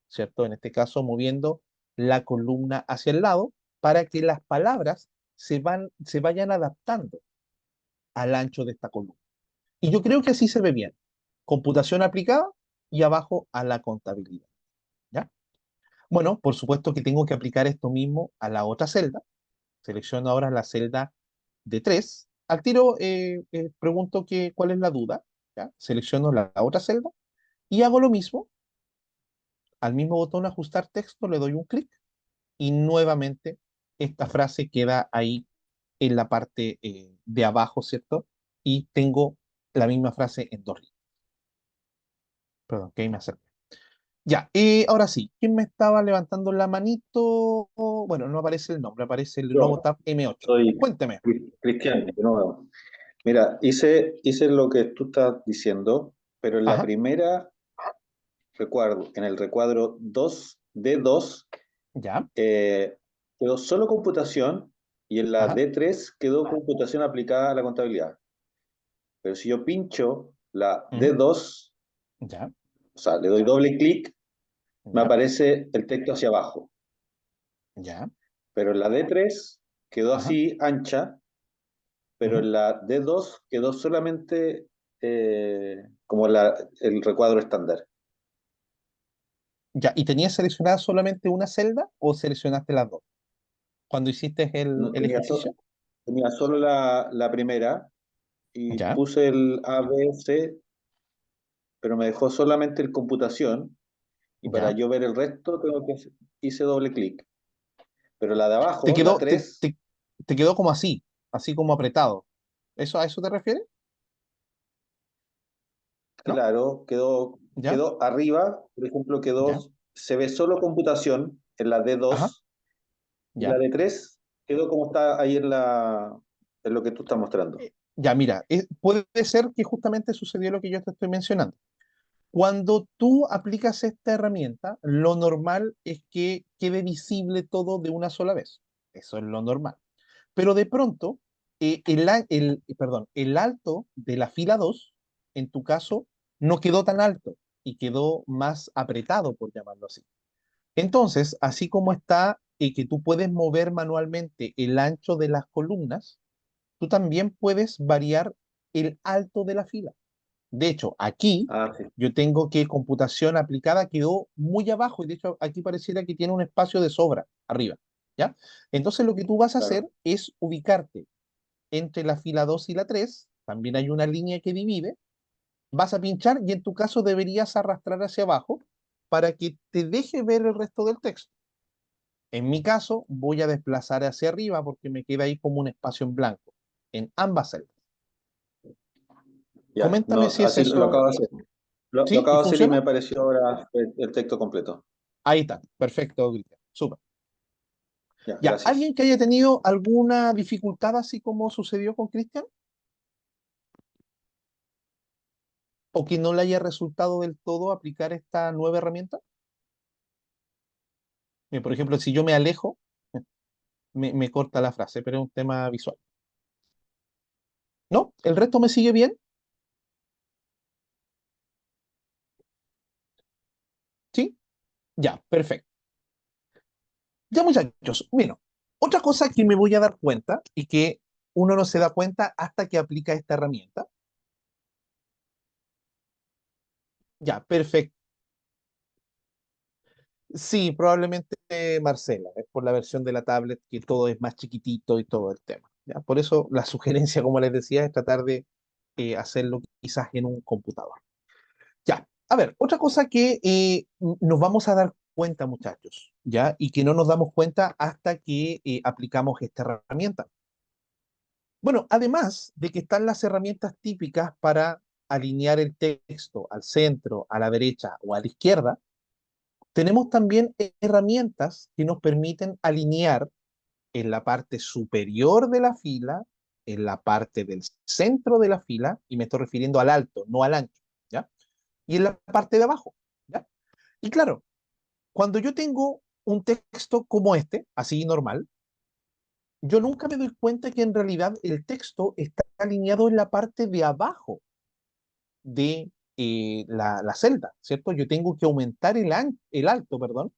¿cierto? En este caso, moviendo la columna hacia el lado para que las palabras se vayan adaptando al ancho de esta columna. Y yo creo que así se ve bien. Computación aplicada y abajo a la contabilidad, ¿ya? Bueno, por supuesto que tengo que aplicar esto mismo a la otra celda. Selecciono ahora la celda de 3. Al tiro pregunto cuál es la duda, ¿ya? Selecciono la otra celda y hago lo mismo. Al mismo botón ajustar texto le doy un clic y nuevamente esta frase queda ahí en la parte de abajo, ¿cierto? Y tengo la misma frase en dos líneas. Perdón, que ahí me acerqué. Ya, ahora sí, ¿quién me estaba levantando la manito? Bueno, no aparece el nombre, aparece el Yo Novotab M8. soy Cuénteme. Cristian, de nuevo. Mira, hice lo que tú estás diciendo, pero en la Ajá, primera recuadro, en el recuadro 2 D2, ya, eh, quedó solo computación y en la ajá, D3 quedó computación aplicada a la contabilidad. Pero si yo pincho la ujú, D2, ya, o sea, le doy doble clic, me ya, aparece el texto hacia abajo. ya, Pero en la D3 quedó ajá, así ancha, pero ujú, en la D2 quedó solamente como el recuadro estándar. ya. ¿Y tenías seleccionada solamente una celda o seleccionaste las dos cuando hiciste No, el ejercicio? tenía solo la primera y Ya, puse el A, B, C, pero me dejó solamente el computación y para ya. yo ver el resto tengo que hice doble clic. Pero la de Te abajo, la quedó, te, 3, te, te quedó como así como apretado. ¿Eso a eso te refieres? ¿No? claro, Ya, quedó arriba, por ejemplo, ya, se ve solo computación en la ajá, D2 y la ya. D3 quedó como está ahí en lo que tú estás mostrando. Ya, mira, puede ser que justamente sucedió lo que yo te estoy mencionando. Cuando tú aplicas esta herramienta, lo normal es que quede visible todo de una sola vez. Eso es lo normal. Pero de pronto, el alto de la fila 2, en tu caso, no quedó tan alto y quedó más apretado, por llamarlo así. Entonces, así como está que tú puedes mover manualmente el ancho de las columnas, tú también puedes variar el alto de la fila. De hecho, aquí Ah, sí, yo tengo que computación aplicada quedó muy abajo y de hecho aquí pareciera que tiene un espacio de sobra arriba, ¿ya? Entonces lo que tú vas a claro. hacer es ubicarte entre la fila 2 y la 3. También hay una línea que divide, vas a pinchar y en tu caso deberías arrastrar hacia abajo para que te deje ver el resto del texto. En mi caso, voy a desplazar hacia arriba porque me queda ahí como un espacio en blanco, en ambas celdas. Ya, Coméntame no, si es así lo eso, acabo de hacer. Lo ¿sí? ¿Y acabo de hacer y me funciona? apareció ahora el texto completo. Ahí está, perfecto, Cristian, súper. Ya, Ya, gracias. ¿alguien que haya tenido alguna dificultad así como sucedió con Cristian? ¿O que no le haya resultado del todo aplicar esta nueva herramienta? Por ejemplo, si yo me alejo, me corta la frase, pero es un tema visual. ¿No? ¿El resto me sigue bien? ¿Sí? Ya, perfecto. Ya, muchachos, bueno, otra cosa que me voy a dar cuenta y que uno no se da cuenta hasta que aplica esta herramienta. Ya, perfecto. Sí, probablemente Marcela, es por la versión de la tablet que todo es más chiquitito y todo el tema. ¿Ya? Por eso la sugerencia, como les decía, es tratar de hacerlo quizás en un computador. Ya, a ver, otra cosa que nos vamos a dar cuenta, muchachos, ¿ya? Y que no nos damos cuenta hasta que aplicamos esta herramienta. Bueno, además de que están las herramientas típicas para alinear el texto al centro, a la derecha o a la izquierda, tenemos también herramientas que nos permiten alinear en la parte superior de la fila, en la parte del centro de la fila, y me estoy refiriendo al alto, no al ancho, ¿ya? Y en la parte de abajo, ¿ya? Y claro, cuando yo tengo un texto como este, así normal, yo nunca me doy cuenta que en realidad el texto está alineado en la parte de abajo de la celda, ¿cierto? Yo tengo que aumentar el alto, perdón,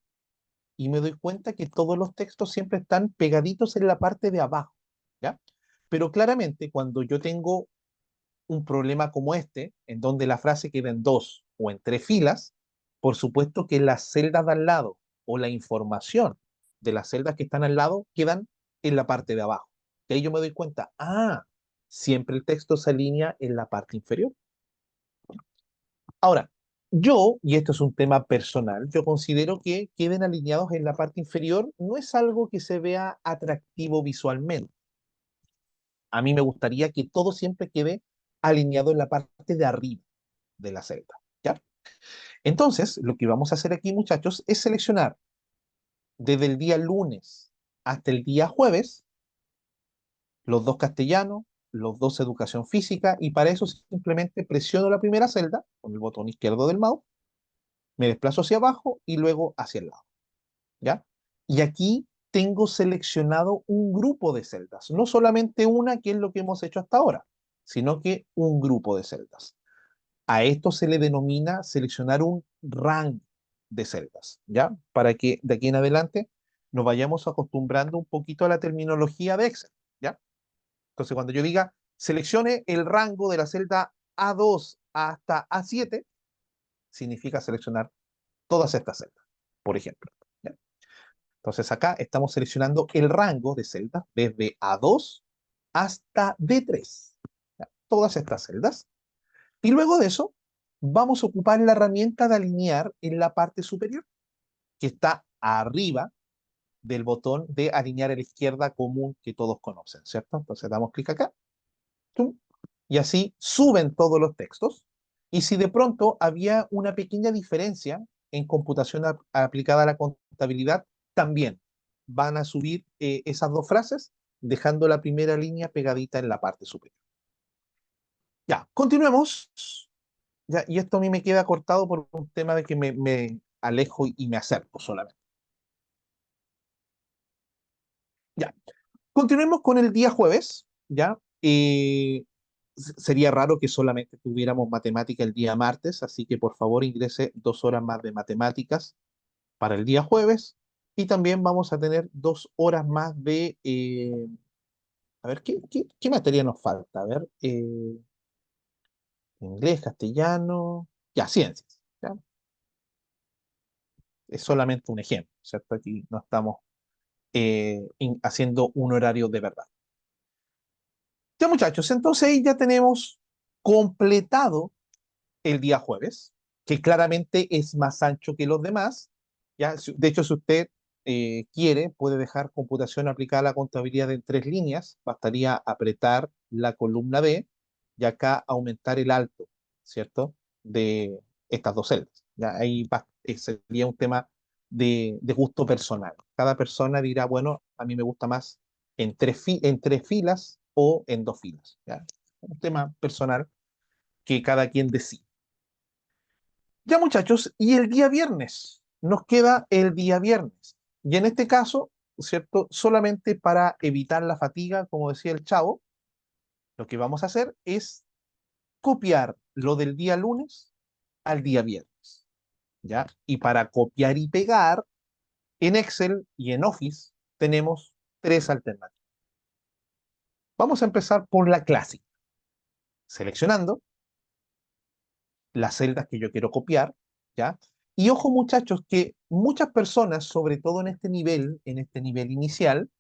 y me doy cuenta que todos los textos siempre están pegaditos en la parte de abajo, ¿ya? Pero claramente cuando yo tengo un problema como este, en donde la frase queda en dos o en tres filas, por supuesto que las celdas de al lado o la información de las celdas que están al lado quedan en la parte de abajo. Y ahí yo me doy cuenta, siempre el texto se alinea en la parte inferior. Ahora, yo, y esto es un tema personal, yo considero que queden alineados en la parte inferior no es algo que se vea atractivo visualmente. A mí me gustaría que todo siempre quede alineado en la parte de arriba de la celda, ¿ya? Entonces, lo que vamos a hacer aquí, muchachos, es seleccionar desde el día lunes hasta el día jueves los dos castellanos, los dos educación física, y para eso simplemente presiono la primera celda con el botón izquierdo del mouse, me desplazo hacia abajo y luego hacia el lado. ¿Ya? Y aquí tengo seleccionado un grupo de celdas, no solamente una, que es lo que hemos hecho hasta ahora, sino que un grupo de celdas. A esto se le denomina seleccionar un rango de celdas, ¿ya? Para que de aquí en adelante nos vayamos acostumbrando un poquito a la terminología de Excel, ¿ya? Entonces, cuando yo diga seleccione el rango de la celda A2 hasta A7, significa seleccionar todas estas celdas, por ejemplo. ¿Ya? Entonces acá estamos seleccionando el rango de celdas desde A2 hasta D3. ¿Ya? Todas estas celdas. Y luego de eso, vamos a ocupar la herramienta de alinear en la parte superior, que está arriba del botón de alinear a la izquierda común que todos conocen, ¿cierto? Entonces damos clic acá, ¡tum! Y así suben todos los textos. Y si de pronto había una pequeña diferencia en computación aplicada a la contabilidad, también van a subir esas dos frases, dejando la primera línea pegadita en la parte superior. Ya, continuemos. ¿ya? Y esto a mí me queda cortado por un tema de que me alejo y me acerco solamente. Ya. Continuemos con el día jueves, ¿ya? Sería raro que solamente tuviéramos matemática el día martes, así que por favor ingrese 2 horas más de matemáticas para el día jueves y también vamos a tener 2 horas más de, a ver, ¿qué materia nos falta? A ver, inglés, castellano, ya, ciencias, ¿ya? Es solamente un ejemplo, ¿cierto? Aquí no estamos haciendo un horario de verdad. Ya muchachos, entonces ahí ya tenemos completado el día jueves, que claramente es más ancho que los demás. ¿Ya? De hecho, si usted quiere, puede dejar computación aplicada a la contabilidad en 3 líneas. Bastaría apretar la columna B y acá aumentar el alto, ¿cierto? De estas 2 celdas. ¿Ya? Ahí sería un tema de gusto personal. Cada persona dirá, bueno, a mí me gusta más en 3 filas o en 2 filas. ¿Ya? Un tema personal que cada quien decide. Ya muchachos, y el día viernes, nos queda el día viernes. Y en este caso, ¿cierto? Solamente para evitar la fatiga, como decía el chavo, lo que vamos a hacer es copiar lo del día lunes al día viernes, ¿ya? Y para copiar y pegar, en Excel y en Office tenemos 3 alternativas. Vamos a empezar por la clásica, seleccionando las celdas que yo quiero copiar, ¿ya? Y ojo muchachos, que muchas personas, sobre todo en este nivel inicial,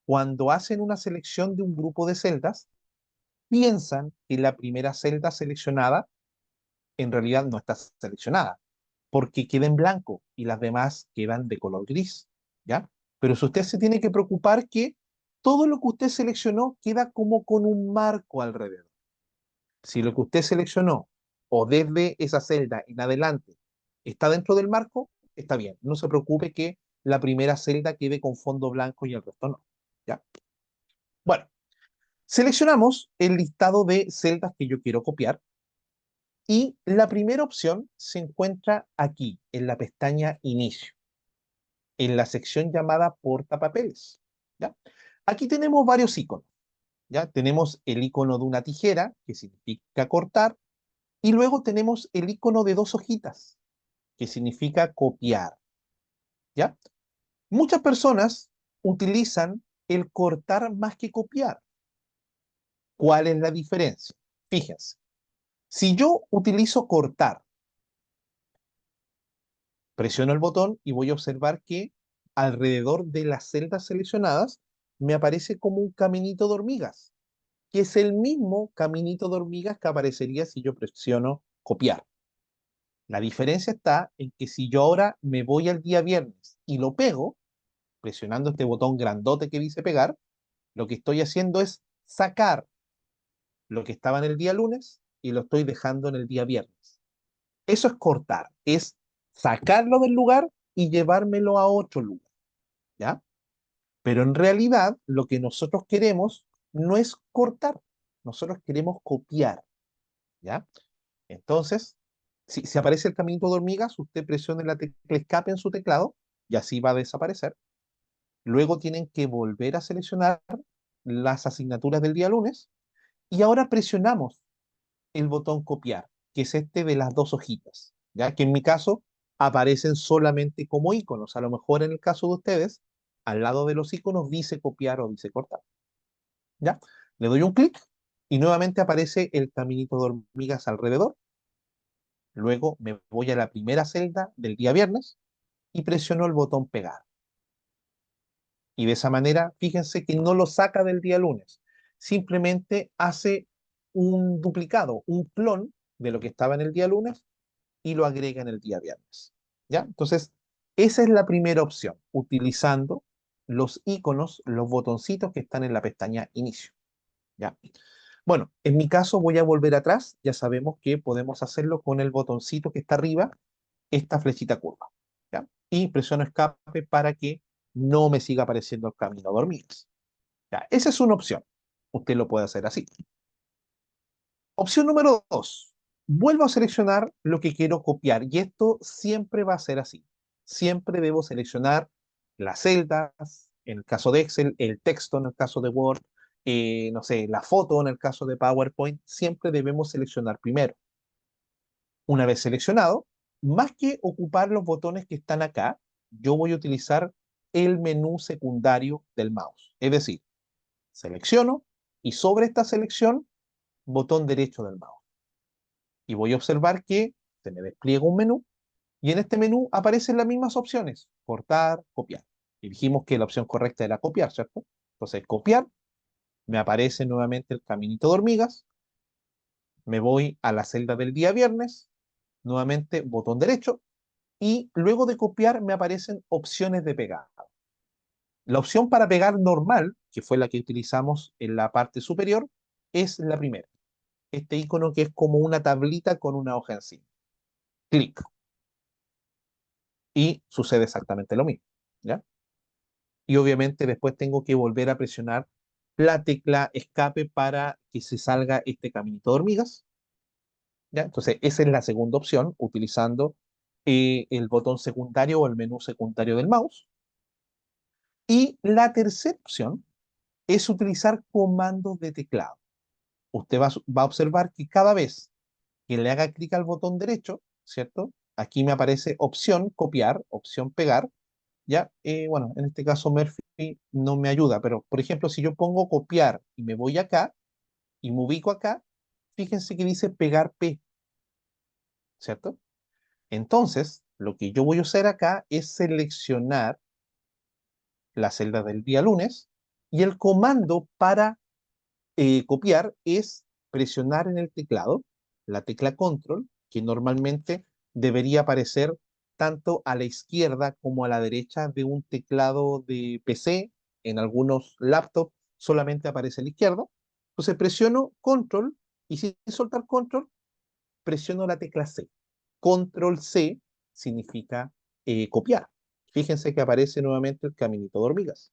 cuando hacen una selección de un grupo de celdas, piensan que la primera celda seleccionada en realidad no está seleccionada, porque queda en blanco y las demás quedan de color gris, ¿ya? Pero si usted se tiene que preocupar que todo lo que usted seleccionó queda como con un marco alrededor. Si lo que usted seleccionó o desde esa celda en adelante está dentro del marco, está bien. No se preocupe que la primera celda quede con fondo blanco y el resto no. ¿Ya? Bueno, seleccionamos el listado de celdas que yo quiero copiar y la primera opción se encuentra aquí, en la pestaña Inicio, en la sección llamada Portapapeles. ¿Ya? Aquí tenemos varios iconos. ¿Ya? Tenemos el icono de una tijera, que significa cortar, y luego tenemos el icono de 2 hojitas, que significa copiar, ¿ya? Muchas personas utilizan el cortar más que copiar. ¿Cuál es la diferencia? Fíjense, si yo utilizo cortar, presiono el botón y voy a observar que alrededor de las celdas seleccionadas me aparece como un caminito de hormigas, que es el mismo caminito de hormigas que aparecería si yo presiono copiar. La diferencia está en que si yo ahora me voy al día viernes y lo pego, presionando este botón grandote que dice pegar, lo que estoy haciendo es sacar lo que estaba en el día lunes y lo estoy dejando en el día viernes. Eso es cortar, es sacarlo del lugar y llevármelo a otro lugar, ¿ya? Pero en realidad lo que nosotros queremos no es cortar, nosotros queremos copiar, ¿ya? Entonces, si aparece el caminito de hormigas, usted presione la tecla escape en su teclado y así va a desaparecer. Luego tienen que volver a seleccionar las asignaturas del día lunes y ahora presionamos el botón copiar, que es este de las 2 hojitas, ya que en mi caso aparecen solamente como iconos. A lo mejor en el caso de ustedes, al lado de los iconos dice copiar o dice cortar. ¿Ya? Le doy un clic y nuevamente aparece el caminito de hormigas alrededor. Luego me voy a la primera celda del día viernes y presiono el botón pegar. Y de esa manera, fíjense que no lo saca del día lunes, simplemente hace un duplicado, un clon de lo que estaba en el día lunes y lo agrega en el día viernes. ¿Ya? Entonces, esa es la primera opción, utilizando los iconos, los botoncitos que están en la pestaña Inicio. ¿Ya? Bueno, en mi caso voy a volver atrás, ya sabemos que podemos hacerlo con el botoncito que está arriba, esta flechita curva. ¿Ya? Y presiono escape para que no me siga apareciendo el camino de hormigas. ¿Ya? Esa es una opción. Usted lo puede hacer así. Opción número 2. vuelvo a seleccionar lo que quiero copiar y esto siempre va a ser así. Siempre debo seleccionar las celdas, en el caso de Excel, el texto en el caso de Word, no sé, la foto en el caso de PowerPoint, siempre debemos seleccionar primero. Una vez seleccionado, más que ocupar los botones que están acá, yo voy a utilizar el menú secundario del mouse. Es decir, selecciono y sobre esta selección, botón derecho del mouse. Y voy a observar que se me despliega un menú y en este menú aparecen las mismas opciones, cortar, copiar. Y dijimos que la opción correcta era copiar, ¿cierto? Entonces, copiar, me aparece nuevamente el caminito de hormigas, me voy a la celda del día viernes, nuevamente botón derecho, y luego de copiar me aparecen opciones de pegar. La opción para pegar normal, que fue la que utilizamos en la parte superior, es la primera. Este icono que es como una tablita con una hoja encima. Clic. Y sucede exactamente lo mismo, ¿ya? Y obviamente después tengo que volver a presionar la tecla escape para que se salga este caminito de hormigas, ¿ya? Entonces esa es la segunda opción, utilizando el botón secundario o el menú secundario del mouse. Y la tercera opción es utilizar comandos de teclado. Usted va a observar que cada vez que le haga clic al botón derecho, ¿cierto? Aquí me aparece opción copiar, opción pegar, ¿ya? Bueno, en este caso Murphy no me ayuda, pero por ejemplo, si yo pongo copiar y me voy acá y me ubico acá, fíjense que dice pegar P, ¿cierto? Entonces, lo que yo voy a hacer acá es seleccionar la celda del día lunes y el comando para copiar es presionar en el teclado la tecla control, que normalmente debería aparecer tanto a la izquierda como a la derecha de un teclado de PC. En algunos laptops solamente aparece a la izquierda. Entonces presiono control y sin soltar control, presiono la tecla C. Control C significa copiar. Fíjense que aparece nuevamente el caminito de hormigas.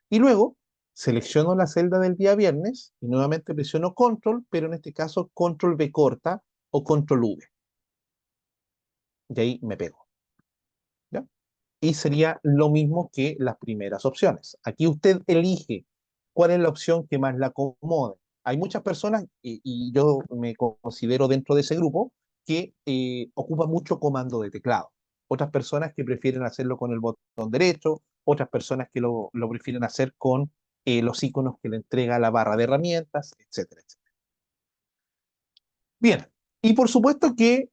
Y luego selecciono la celda del día viernes y nuevamente presiono control, pero en este caso control V corta o control V. Y ahí me pego, ¿ya? Y sería lo mismo que las primeras opciones. Aquí usted elige cuál es la opción que más la acomode. Hay muchas personas, y yo me considero dentro de ese grupo, que ocupa mucho comando de teclado. Otras personas que prefieren hacerlo con el botón derecho, otras personas que lo prefieren hacer con los iconos que le entrega la barra de herramientas, etcétera, etcétera. Bien, y por supuesto que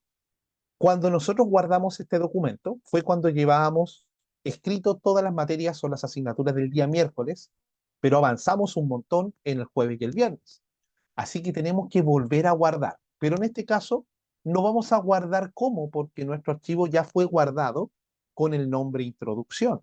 cuando nosotros guardamos este documento fue cuando llevábamos escrito todas las materias o las asignaturas del día miércoles, pero avanzamos un montón en el jueves y el viernes. Así que tenemos que volver a guardar. Pero en este caso no vamos a guardar como, porque nuestro archivo ya fue guardado con el nombre introducción.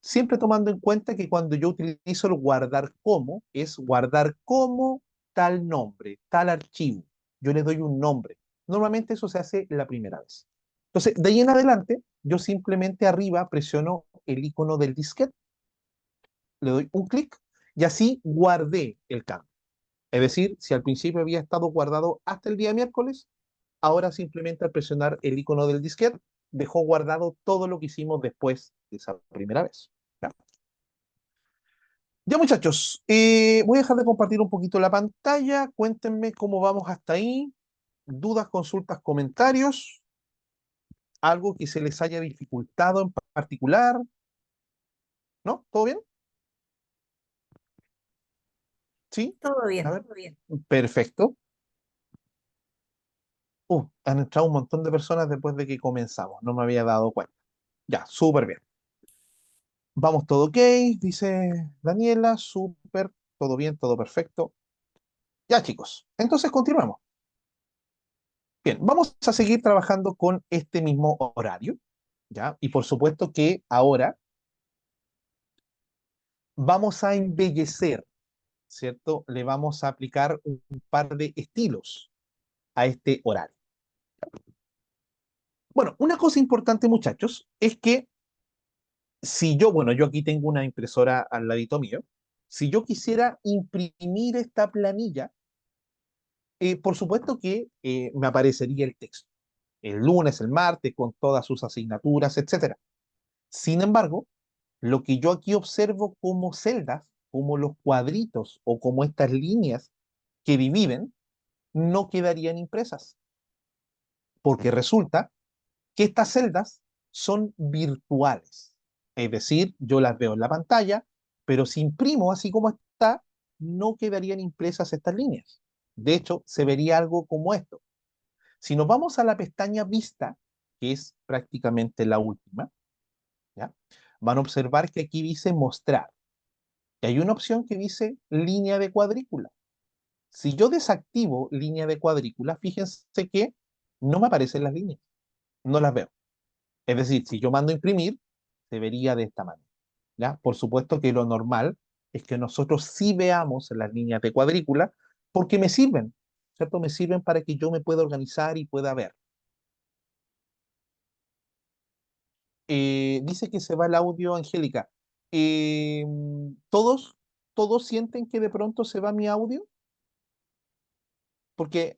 Siempre tomando en cuenta que cuando yo utilizo el guardar como, es guardar como tal nombre, tal archivo. Yo le doy un nombre. Normalmente eso se hace la primera vez. Entonces, de ahí en adelante, yo simplemente arriba presiono el icono del disquete, le doy un clic y así guardé el cambio. Es decir, si al principio había estado guardado hasta el día miércoles, ahora simplemente al presionar el icono del disquete, dejó guardado todo lo que hicimos después de esa primera vez. Ya, ya, muchachos, voy a dejar de compartir un poquito la pantalla. Cuéntenme cómo vamos hasta ahí. Dudas, consultas, comentarios. Algo que se les haya dificultado en particular. ¿No? ¿Todo bien? ¿Sí? Todo A bien, ver, todo bien. perfecto. Han entrado un montón de personas después de que comenzamos. No me había dado cuenta. Ya, súper bien. Vamos, todo ok, dice Daniela. Súper, todo bien, todo perfecto. Ya, chicos. Entonces continuamos. Bien, vamos a seguir trabajando con este mismo horario, ¿ya? Y por supuesto que ahora vamos a embellecer, ¿cierto? Le vamos a aplicar un par de estilos a este horario. Bueno, una cosa importante, muchachos, es que si yo, bueno, yo aquí tengo una impresora al ladito mío, si yo quisiera imprimir esta planilla, por supuesto que me aparecería el texto, el lunes, el martes, con todas sus asignaturas, etcétera. Sin embargo, lo que yo aquí observo como celdas, como los cuadritos o como estas líneas que dividen, no quedarían impresas, porque resulta que estas celdas son virtuales. Es decir, yo las veo en la pantalla, pero si imprimo así como está, no quedarían impresas estas líneas. De hecho, se vería algo como esto. Si nos vamos a la pestaña Vista, que es prácticamente la última, ¿ya? Van a observar que aquí dice Mostrar. Y hay una opción que dice Línea de cuadrícula. Si yo desactivo línea de cuadrícula, fíjense que no me aparecen las líneas, no las veo. Es decir, si yo mando a imprimir, se vería de esta manera, ¿ya? Por supuesto que lo normal es que nosotros sí veamos las líneas de cuadrícula porque me sirven, ¿cierto? Me sirven para que yo me pueda organizar y pueda ver. Dice que se va el audio, Angélica. Eh, ¿Todos, todos sienten que de pronto se va mi audio? Porque,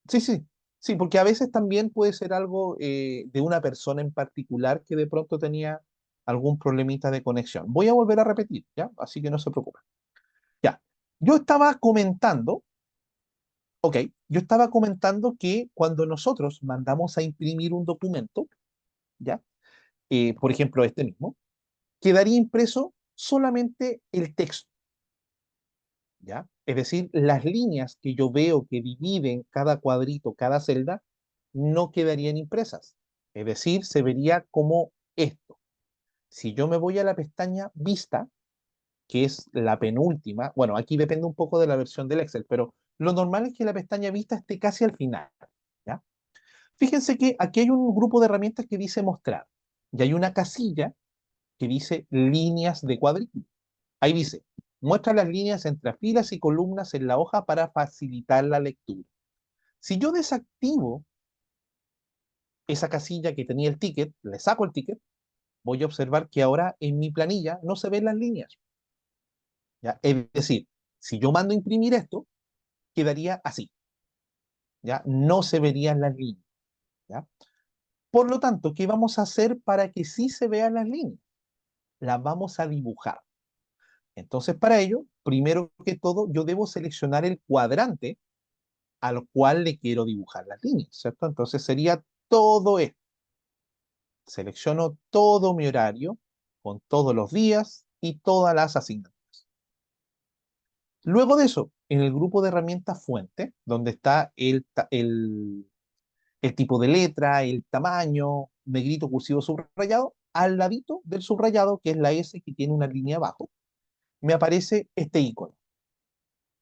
sí, sí, sí, porque a veces también puede ser algo de una persona en particular que de pronto tenía algún problemita de conexión. Voy a volver a repetir, ¿ya? Así que no se preocupen. Ya, yo estaba comentando, ok, yo estaba comentando que cuando nosotros mandamos a imprimir un documento, ¿ya? Por ejemplo, este mismo, quedaría impreso solamente el texto, ¿ya? Es decir, las líneas que yo veo que dividen cada cuadrito, cada celda, no quedarían impresas. Es decir, se vería como esto. Si yo me voy a la pestaña Vista, que es la penúltima, bueno, aquí depende un poco de la versión del Excel, pero lo normal es que la pestaña Vista esté casi al final, ¿ya? Fíjense que aquí hay un grupo de herramientas que dice Mostrar, y hay una casilla que dice Líneas de cuadrícula. Ahí dice, muestra las líneas entre filas y columnas en la hoja para facilitar la lectura. Si yo desactivo esa casilla que tenía el ticket, le saco el ticket, voy a observar que ahora en mi planilla no se ven las líneas, ¿ya? Es decir, si yo mando a imprimir esto, quedaría así, ¿ya? No se verían las líneas, ¿ya? Por lo tanto, ¿qué vamos a hacer para que sí se vean las líneas? Las vamos a dibujar. Entonces, para ello, primero que todo, yo debo seleccionar el cuadrante al cual le quiero dibujar las líneas, ¿cierto? Entonces sería todo esto. Selecciono todo mi horario con todos los días y todas las asignaturas. Luego de eso, en el grupo de herramientas fuente, donde está el tipo de letra, el tamaño, negrito, cursivo, subrayado, al ladito del subrayado, que es la S que tiene una línea abajo, me aparece este icono.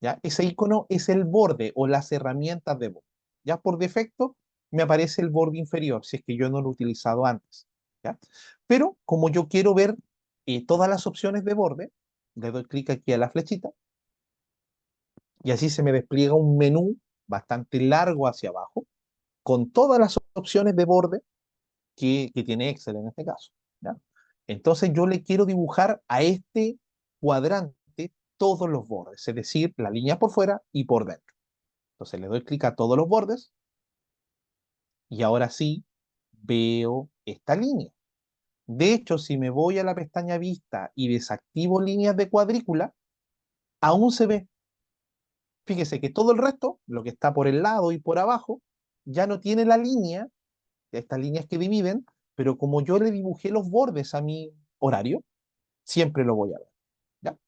¿Ya? Ese icono es el borde o las herramientas de borde. Ya por defecto me aparece el borde inferior, si es que yo no lo he utilizado antes. ¿Ya? Pero como yo quiero ver todas las opciones de borde, le doy clic aquí a la flechita y así se me despliega un menú bastante largo hacia abajo con todas las opciones de borde que tiene Excel en este caso. ¿Ya? Entonces yo le quiero dibujar a este cuadrante todos los bordes, es decir, la línea por fuera y por dentro. Entonces le doy clic a todos los bordes y ahora sí veo esta línea. De hecho, si me voy a la pestaña Vista y desactivo líneas de cuadrícula, aún se ve. Fíjese que todo el resto, lo que está por el lado y por abajo, ya no tiene la línea, estas líneas que dividen, pero como yo le dibujé los bordes a mi horario, siempre lo voy a ver. ¿Ya?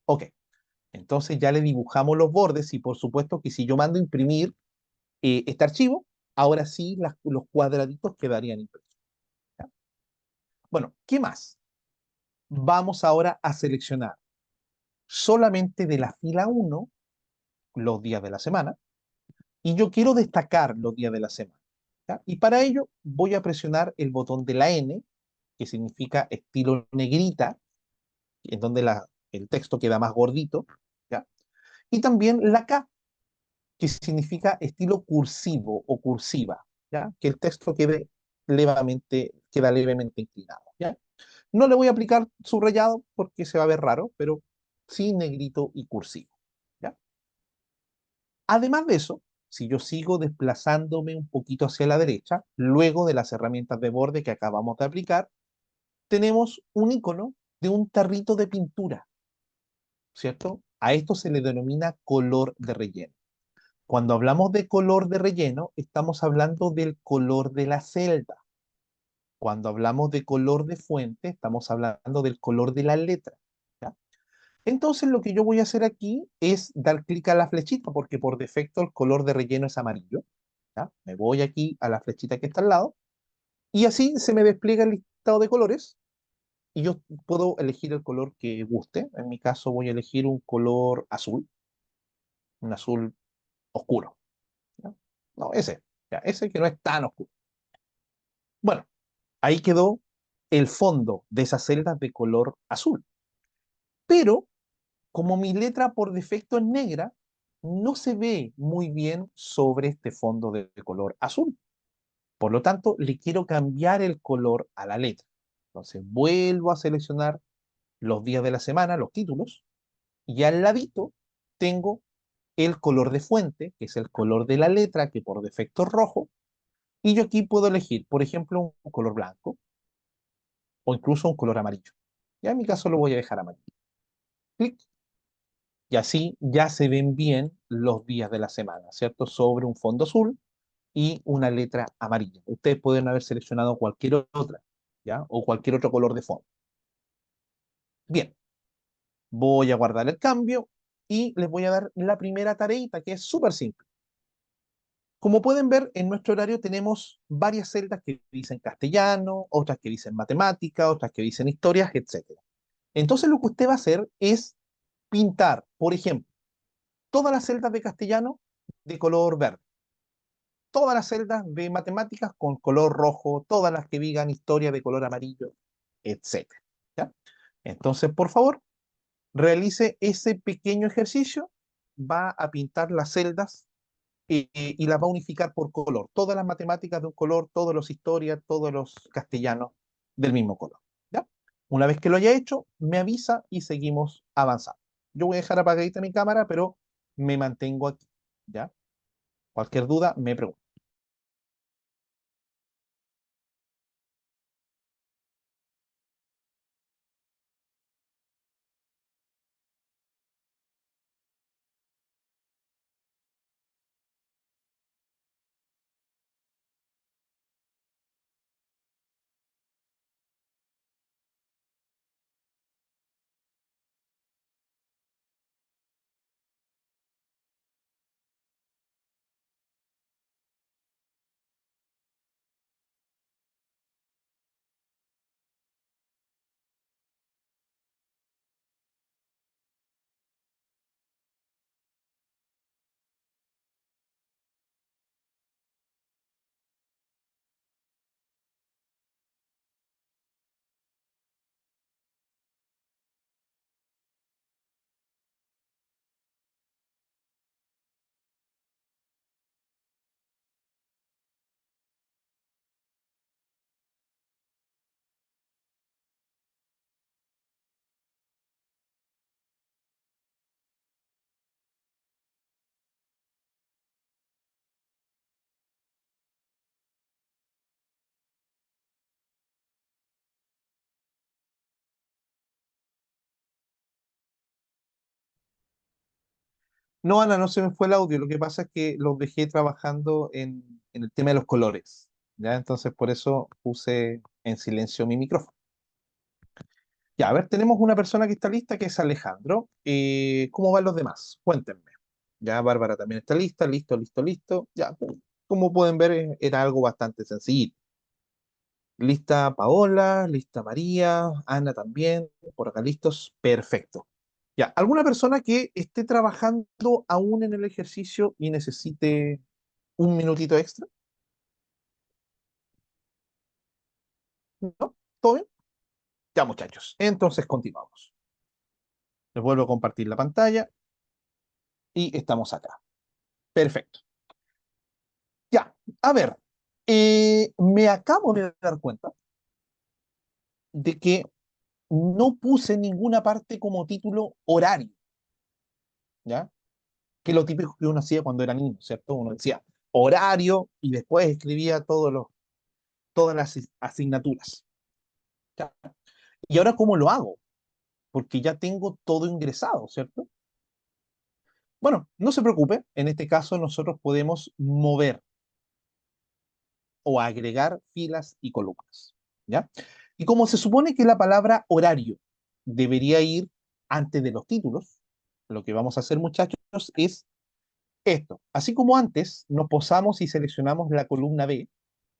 Ok, entonces ya le dibujamos los bordes y por supuesto que si yo mando a imprimir este archivo, ahora sí los cuadraditos quedarían impresos. ¿Ya? Bueno, ¿qué más? Vamos ahora a seleccionar solamente de la fila 1 los días de la semana y yo quiero destacar los días de la semana. ¿Ya? Y para ello voy a presionar el botón de la N, que significa estilo negrita, en donde el texto queda más gordito, ¿ya? Y también la K, que significa estilo cursivo o cursiva, ¿ya? Que el texto queda levemente inclinado, ¿ya? No le voy a aplicar subrayado porque se va a ver raro, pero sí negrito y cursivo, ¿ya? Además de eso, si yo sigo desplazándome un poquito hacia la derecha, luego de las herramientas de borde que acabamos de aplicar, tenemos un icono de un tarrito de pintura, ¿cierto? A esto se le denomina color de relleno. Cuando hablamos de color de relleno, estamos hablando del color de la celda. Cuando hablamos de color de fuente, estamos hablando del color de la letra. ¿Ya? Entonces, lo que yo voy a hacer aquí es dar clic a la flechita, porque por defecto el color de relleno es amarillo. ¿Ya? Me voy aquí a la flechita que está al lado, y así se me despliega el listado de colores, y yo puedo elegir el color que guste. En mi caso voy a elegir un color azul, un azul oscuro. ¿Ya? No, ese, ya, ese que no es tan oscuro. Bueno, ahí quedó el fondo de esas celdas de color azul. Pero como mi letra por defecto es negra, no se ve muy bien sobre este fondo de color azul. Por lo tanto, le quiero cambiar el color a la letra. Entonces vuelvo a seleccionar los días de la semana, los títulos, y al ladito tengo el color de fuente, que es el color de la letra, que por defecto es rojo, y yo aquí puedo elegir, por ejemplo, un color blanco o incluso un color amarillo. Ya en mi caso lo voy a dejar amarillo. Clic. Y así ya se ven bien los días de la semana, ¿cierto? Sobre un fondo azul y una letra amarilla. Ustedes pueden haber seleccionado cualquier otra, ¿ya? O cualquier otro color de fondo. Bien, voy a guardar el cambio y les voy a dar la primera tareita, que es súper simple. Como pueden ver, en nuestro horario tenemos varias celdas que dicen castellano, otras que dicen matemática, otras que dicen historias, etc. Entonces lo que usted va a hacer es pintar, por ejemplo, todas las celdas de castellano de color verde, todas las celdas de matemáticas con color rojo, todas las que digan historia de color amarillo, etcétera. ¿Ya? Entonces, por favor, realice ese pequeño ejercicio, va a pintar las celdas y las va a unificar por color, todas las matemáticas de un color, todos los historias, todos los castellanos del mismo color. ¿Ya? Una vez que lo haya hecho, me avisa y seguimos avanzando. Yo voy a dejar apagadita mi cámara, pero me mantengo aquí. ¿Ya? Cualquier duda, me pregunta. No, Ana, no se me fue el audio. Lo que pasa es que los dejé trabajando en el tema de los colores. ¿Ya? Entonces, por eso puse en silencio mi micrófono. Ya, a ver, tenemos una persona que está lista, que es Alejandro. ¿Cómo van los demás? Cuéntenme. Ya, Bárbara también está lista, listo, listo, listo. Ya, como pueden ver, era algo bastante sencillo. Lista Paola, lista María, Ana también, por acá listos. Perfecto. Ya, ¿alguna persona que esté trabajando aún en el ejercicio y necesite un minutito extra? ¿No? ¿Todo bien? Ya, muchachos. Entonces continuamos. Les vuelvo a compartir la pantalla y estamos acá. Perfecto. Ya, a ver, me acabo de dar cuenta de que no puse en ninguna parte como título horario, ¿ya? que es lo típico que uno hacía cuando era niño, ¿cierto? Uno decía horario y después escribía todas las asignaturas. ¿Ya? ¿Y ahora cómo lo hago? Porque ya tengo todo ingresado, ¿cierto? Bueno, no se preocupe, en este caso nosotros podemos mover o agregar filas y columnas, ¿ya? Y como se supone que la palabra horario debería ir antes de los títulos, lo que vamos a hacer, muchachos, es esto. Así como antes nos posamos y seleccionamos la columna B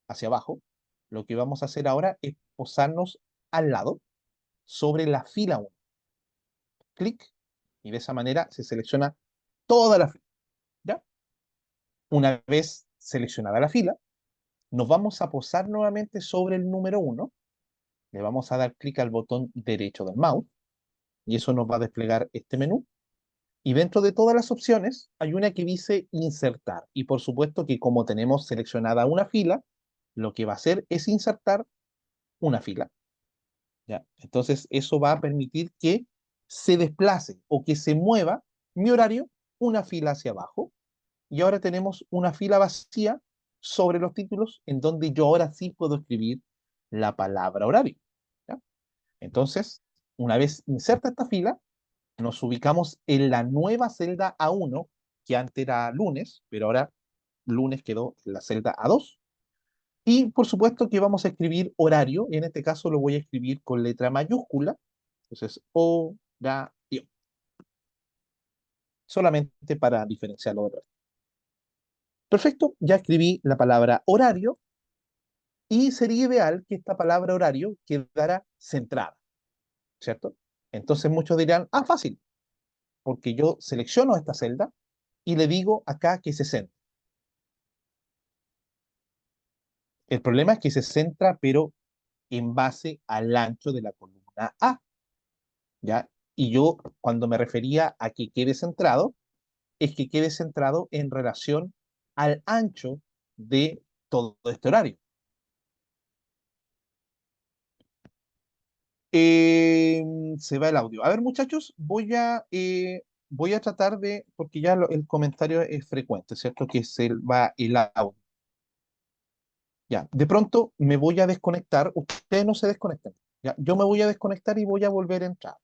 hacia abajo, lo que vamos a hacer ahora es posarnos al lado sobre la fila 1. Clic, y de esa manera se selecciona toda la fila, ¿ya? Una vez seleccionada la fila, nos vamos a posar nuevamente sobre el número 1, le vamos a dar clic al botón derecho del mouse, y eso nos va a desplegar este menú. Y dentro de todas las opciones hay una que dice insertar. Y por supuesto que como tenemos seleccionada una fila, lo que va a hacer es insertar una fila. ¿Ya? Entonces eso va a permitir que se desplace o que se mueva mi horario una fila hacia abajo. Y ahora tenemos una fila vacía sobre los títulos en donde yo ahora sí puedo escribir la palabra horario. ¿Ya? Entonces, una vez inserta esta fila, nos ubicamos en la nueva celda A1, que antes era lunes, pero ahora lunes quedó en la celda A2. Y por supuesto que vamos a escribir horario, y en este caso lo voy a escribir con letra mayúscula. Entonces, horario, solamente para diferenciarlo de resto. Perfecto, ya escribí la palabra horario y sería ideal que esta palabra horario quedara centrada, ¿cierto? Entonces muchos dirán, fácil, porque yo selecciono esta celda y le digo acá que se centre. El problema es que se centra, pero en base al ancho de la columna A, ¿ya? Y yo, cuando me refería a que quede centrado, es que quede centrado en relación al ancho de todo este horario. Eh, Se va el audio. A ver, muchachos, voy a tratar de, porque ya el comentario es frecuente, ¿cierto? Que se va el audio. Ya, de pronto me voy a desconectar. Ustedes no se desconecten. Ya, yo me voy a desconectar y voy a volver a entrar.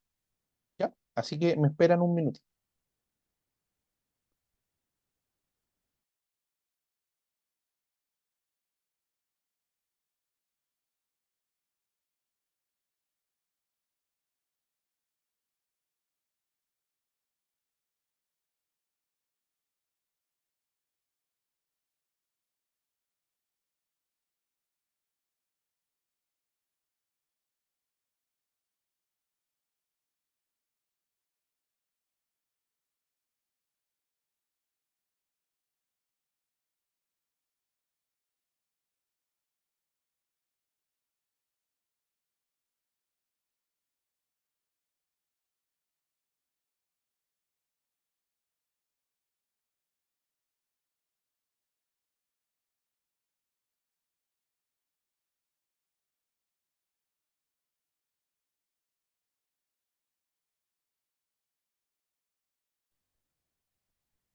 ¿Ya? Así que me esperan un minuto.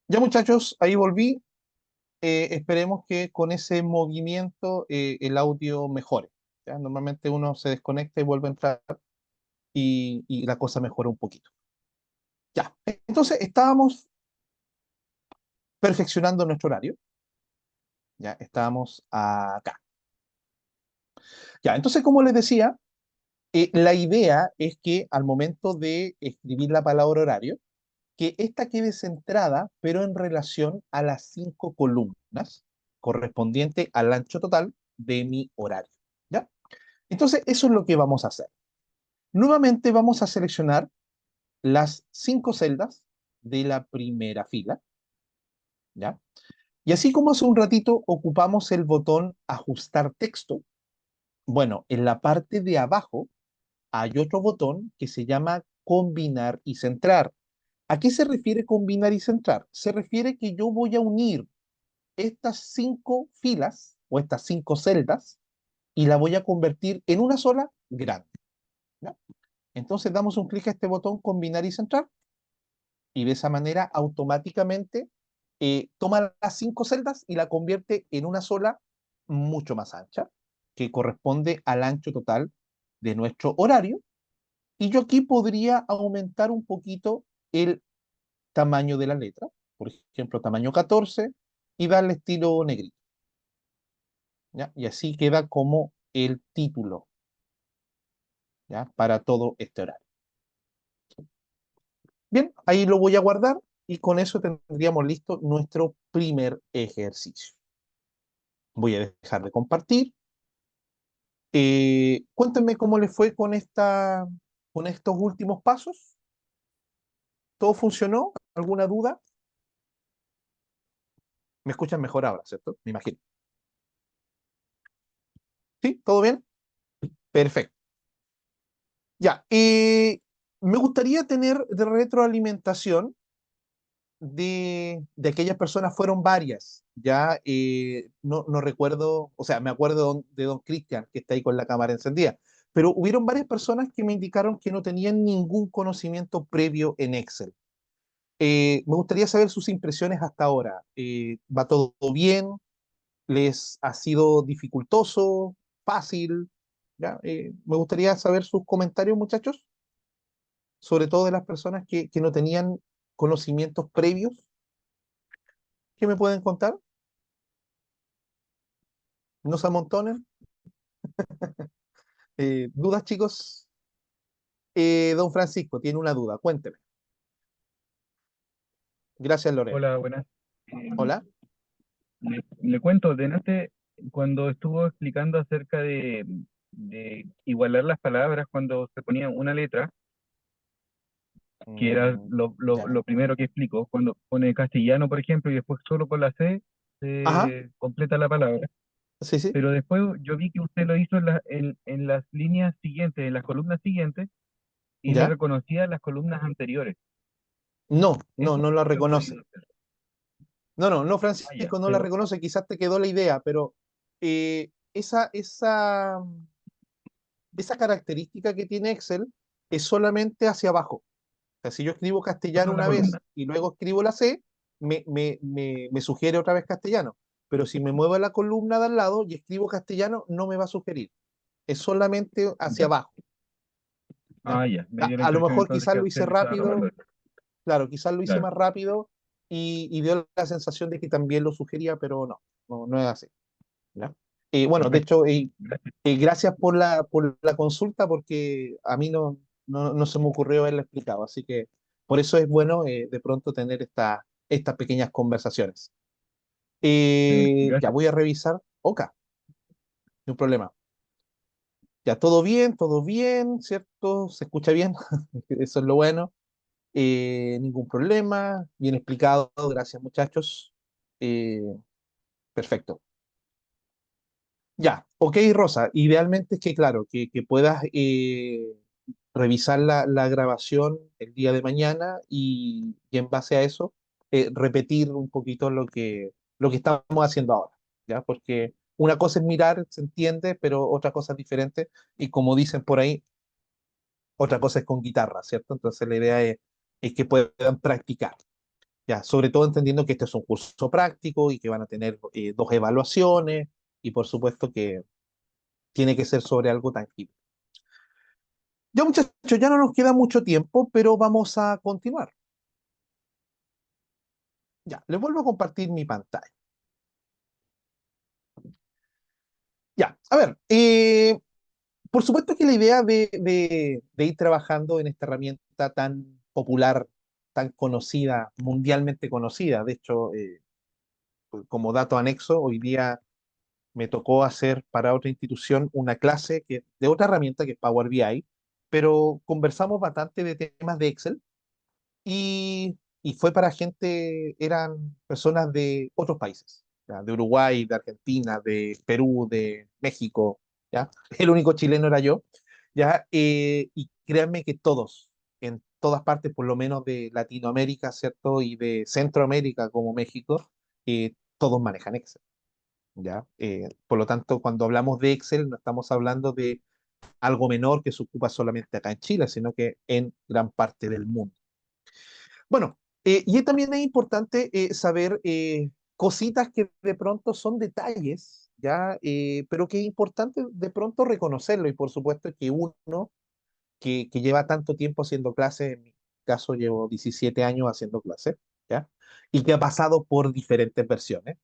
Ya, muchachos, ahí volví. Esperemos que con ese movimiento el audio mejore. ¿Ya? Normalmente uno se desconecta y vuelve a entrar y la cosa mejora un poquito. Ya, entonces estábamos perfeccionando nuestro horario. Ya, estábamos acá. Ya, entonces, como les decía, la idea es que al momento de escribir la palabra horario, que esta quede centrada, pero en relación a las 5 columnas correspondiente al ancho total de mi horario. ¿Ya? Entonces, eso es lo que vamos a hacer. Nuevamente vamos a seleccionar las 5 celdas de la primera fila, ¿ya? Y así como hace un ratito ocupamos el botón ajustar texto, bueno, en la parte de abajo hay otro botón que se llama combinar y centrar. ¿A qué se refiere combinar y centrar? Se refiere que yo voy a unir estas 5 filas o estas 5 celdas y la voy a convertir en una sola grande. ¿Ya? Entonces damos un clic a este botón combinar y centrar y de esa manera automáticamente toma las 5 celdas y la convierte en una sola mucho más ancha, que corresponde al ancho total de nuestro horario. Y yo aquí podría aumentar un poquito el tamaño de la letra, por ejemplo, tamaño 14, y darle estilo negrito, ¿ya? Y así queda como el título, ¿ya? Para todo este horario. Bien, ahí lo voy a guardar y con eso tendríamos listo nuestro primer ejercicio. Voy a dejar de compartir. Cuéntenme cómo les fue con estos últimos pasos. ¿Todo funcionó? ¿Alguna duda? Me escuchan mejor ahora, ¿cierto? Me imagino. ¿Sí? ¿Todo bien? Perfecto. Ya. Me gustaría tener de retroalimentación de aquellas personas, fueron varias. Ya no recuerdo, o sea, me acuerdo de don Cristian, que está ahí con la cámara encendida, pero hubieron varias personas que me indicaron que no tenían ningún conocimiento previo en Excel. Me gustaría saber sus impresiones hasta ahora. ¿Va todo bien? ¿Les ha sido dificultoso? ¿Fácil? ¿Ya? Me gustaría saber sus comentarios, muchachos, sobre todo de las personas que no tenían conocimientos previos. ¿Qué me pueden contar? ¿No se amontonen? ¿Dudas, chicos? Don Francisco tiene una duda, cuénteme. Gracias, Lorena. Hola, buenas. Eh, Hola. le cuento, delante, cuando estuvo explicando acerca de igualar las palabras cuando se ponía una letra, que era Mm, lo, ya. lo primero que explicó, cuando pone castellano, por ejemplo, y después solo con la C Ajá, se completa la palabra. sí, sí, Pero después yo vi que usted lo hizo en las líneas siguientes, en las columnas siguientes, y no ya. reconocía las columnas anteriores. No, no, Eso no la lo he reconoce. podido hacer. No, Ah, ya, Francisco no la pero, reconoce, quizás te quedó la idea, pero esa característica que tiene Excel es solamente hacia abajo. O sea, si yo escribo castellano solo la una vez columna. y luego escribo la C, me sugiere otra vez castellano. Pero si me muevo a la columna de al lado y escribo castellano, no me va a sugerir. Es solamente hacia Ya. abajo, ¿ya? Ah, ya. Me dio la A lo impresión mejor entonces quizás que a lo usted hice le estaba robando rápido, eso. claro, quizás lo hice Claro. más rápido y dio la sensación de que también lo sugería, pero no es así, ¿ya? Bueno, de Perfecto. hecho, Gracias. gracias por la consulta, porque a mí no se me ocurrió haberla explicado, así que por eso es bueno de pronto tener estas pequeñas conversaciones. Ya Gracias. voy a revisar. Ok, no hay problema. Ya todo bien, ¿cierto? ¿Se escucha bien? Eso es lo bueno. Ningún problema, bien explicado, gracias muchachos. Eh, Perfecto. Ya, ok, Rosa, idealmente es que, claro, que puedas revisar la grabación el día de mañana y en base a eso repetir un poquito lo que estamos haciendo ahora, ¿ya? Porque una cosa es mirar, se entiende, pero otra cosa es diferente y como dicen por ahí, otra cosa es con guitarra, ¿cierto? Entonces la idea es que puedan practicar. Ya, sobre todo entendiendo que este es un curso práctico y que van a tener 2 evaluaciones y por supuesto que tiene que ser sobre algo tangible. Ya muchachos, ya no nos queda mucho tiempo, pero vamos a continuar. Ya, les vuelvo a compartir mi pantalla. Ya, a ver, por supuesto que la idea de ir trabajando en esta herramienta tan popular, tan conocida, mundialmente conocida, de hecho, como dato anexo, hoy día me tocó hacer para otra institución una clase de otra herramienta que es Power BI, pero conversamos bastante de temas de Excel y fue para gente, eran personas de otros países, ¿ya? De Uruguay, de Argentina, de Perú, de México, ¿ya? El único chileno era yo, ¿ya? Y créanme que todos, en todas partes, por lo menos de Latinoamérica, ¿cierto? Y de Centroamérica como México, todos manejan Excel. ¿Ya? Por lo tanto, cuando hablamos de Excel, no estamos hablando de algo menor que se ocupa solamente acá en Chile, sino que en gran parte del mundo. Bueno, Y también es importante saber cositas que de pronto son detalles, ¿ya? Pero que es importante de pronto reconocerlo. Y por supuesto que uno que lleva tanto tiempo haciendo clases, en mi caso llevo 17 años haciendo clases, ¿ya? Y que ha pasado por diferentes versiones.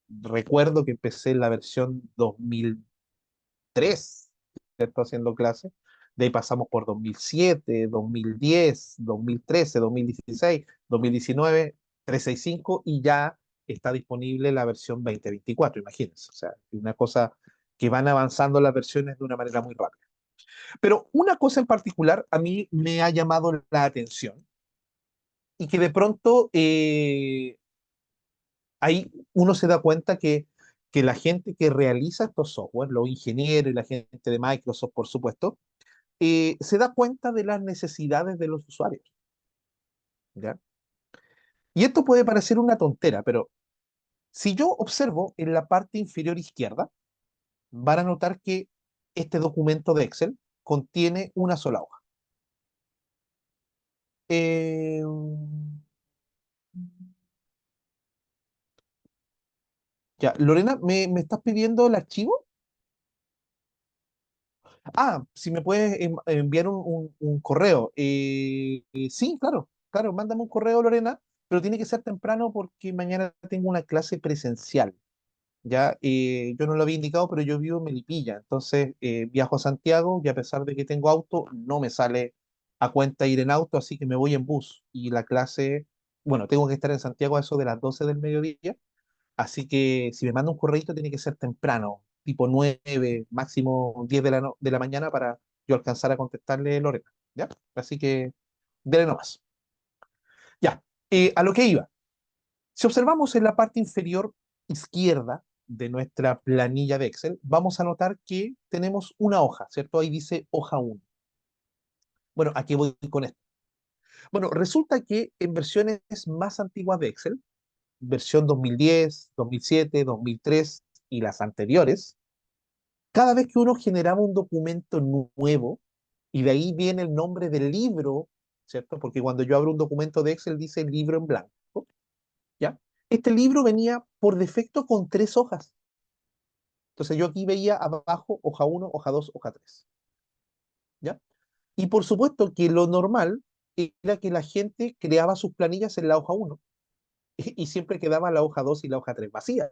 Recuerdo que empecé en la versión 2003, ¿cierto? Haciendo clases. De ahí pasamos por 2007, 2010, 2013, 2016, 2019, 365 y ya está disponible la versión 2024, imagínense. O sea, una cosa que van avanzando las versiones de una manera muy rápida. Pero una cosa en particular a mí me ha llamado la atención y que de pronto ahí uno se da cuenta que la gente que realiza estos software, los ingenieros y la gente de Microsoft, por supuesto, se da cuenta de las necesidades de los usuarios, ¿ya? Y esto puede parecer una tontera, pero si yo observo en la parte inferior izquierda, van a notar que este documento de Excel contiene una sola hoja. Eh, ya, Lorena, ¿me estás pidiendo el archivo? Ah, si me puedes enviar un correo. Sí, claro, claro, mándame un correo, Lorena, pero tiene que ser temprano porque mañana tengo una clase presencial. Ya, yo no lo había indicado, pero yo vivo en Melipilla, entonces viajo a Santiago y a pesar de que tengo auto, no me sale a cuenta ir en auto, así que me voy en bus. Y la clase, bueno, tengo que estar en Santiago a eso de las 12 del mediodía. Así que si me manda un correo tiene que ser temprano, tipo 9 máximo 10 de la mañana para yo alcanzar a contestarle Lorena, ¿ya? Así que dele nomás. Ya, a lo que iba. Si observamos en la parte inferior izquierda de nuestra planilla de Excel, vamos a notar que tenemos una hoja, ¿cierto? Ahí dice hoja uno. Bueno, ¿a qué voy con esto? Bueno, resulta que en versiones más antiguas de Excel, versión 2010, 2007, 2003 y las anteriores, cada vez que uno generaba un documento nuevo, y de ahí viene el nombre del libro, ¿cierto? Porque cuando yo abro un documento de Excel dice libro en blanco, ¿ya? Este libro venía por defecto con 3 hojas. Entonces yo aquí veía abajo hoja uno, hoja 2, hoja 3, ¿ya? Y por supuesto que lo normal era que la gente creaba sus planillas en la hoja uno y siempre quedaba la hoja 2 y la hoja 3 vacías.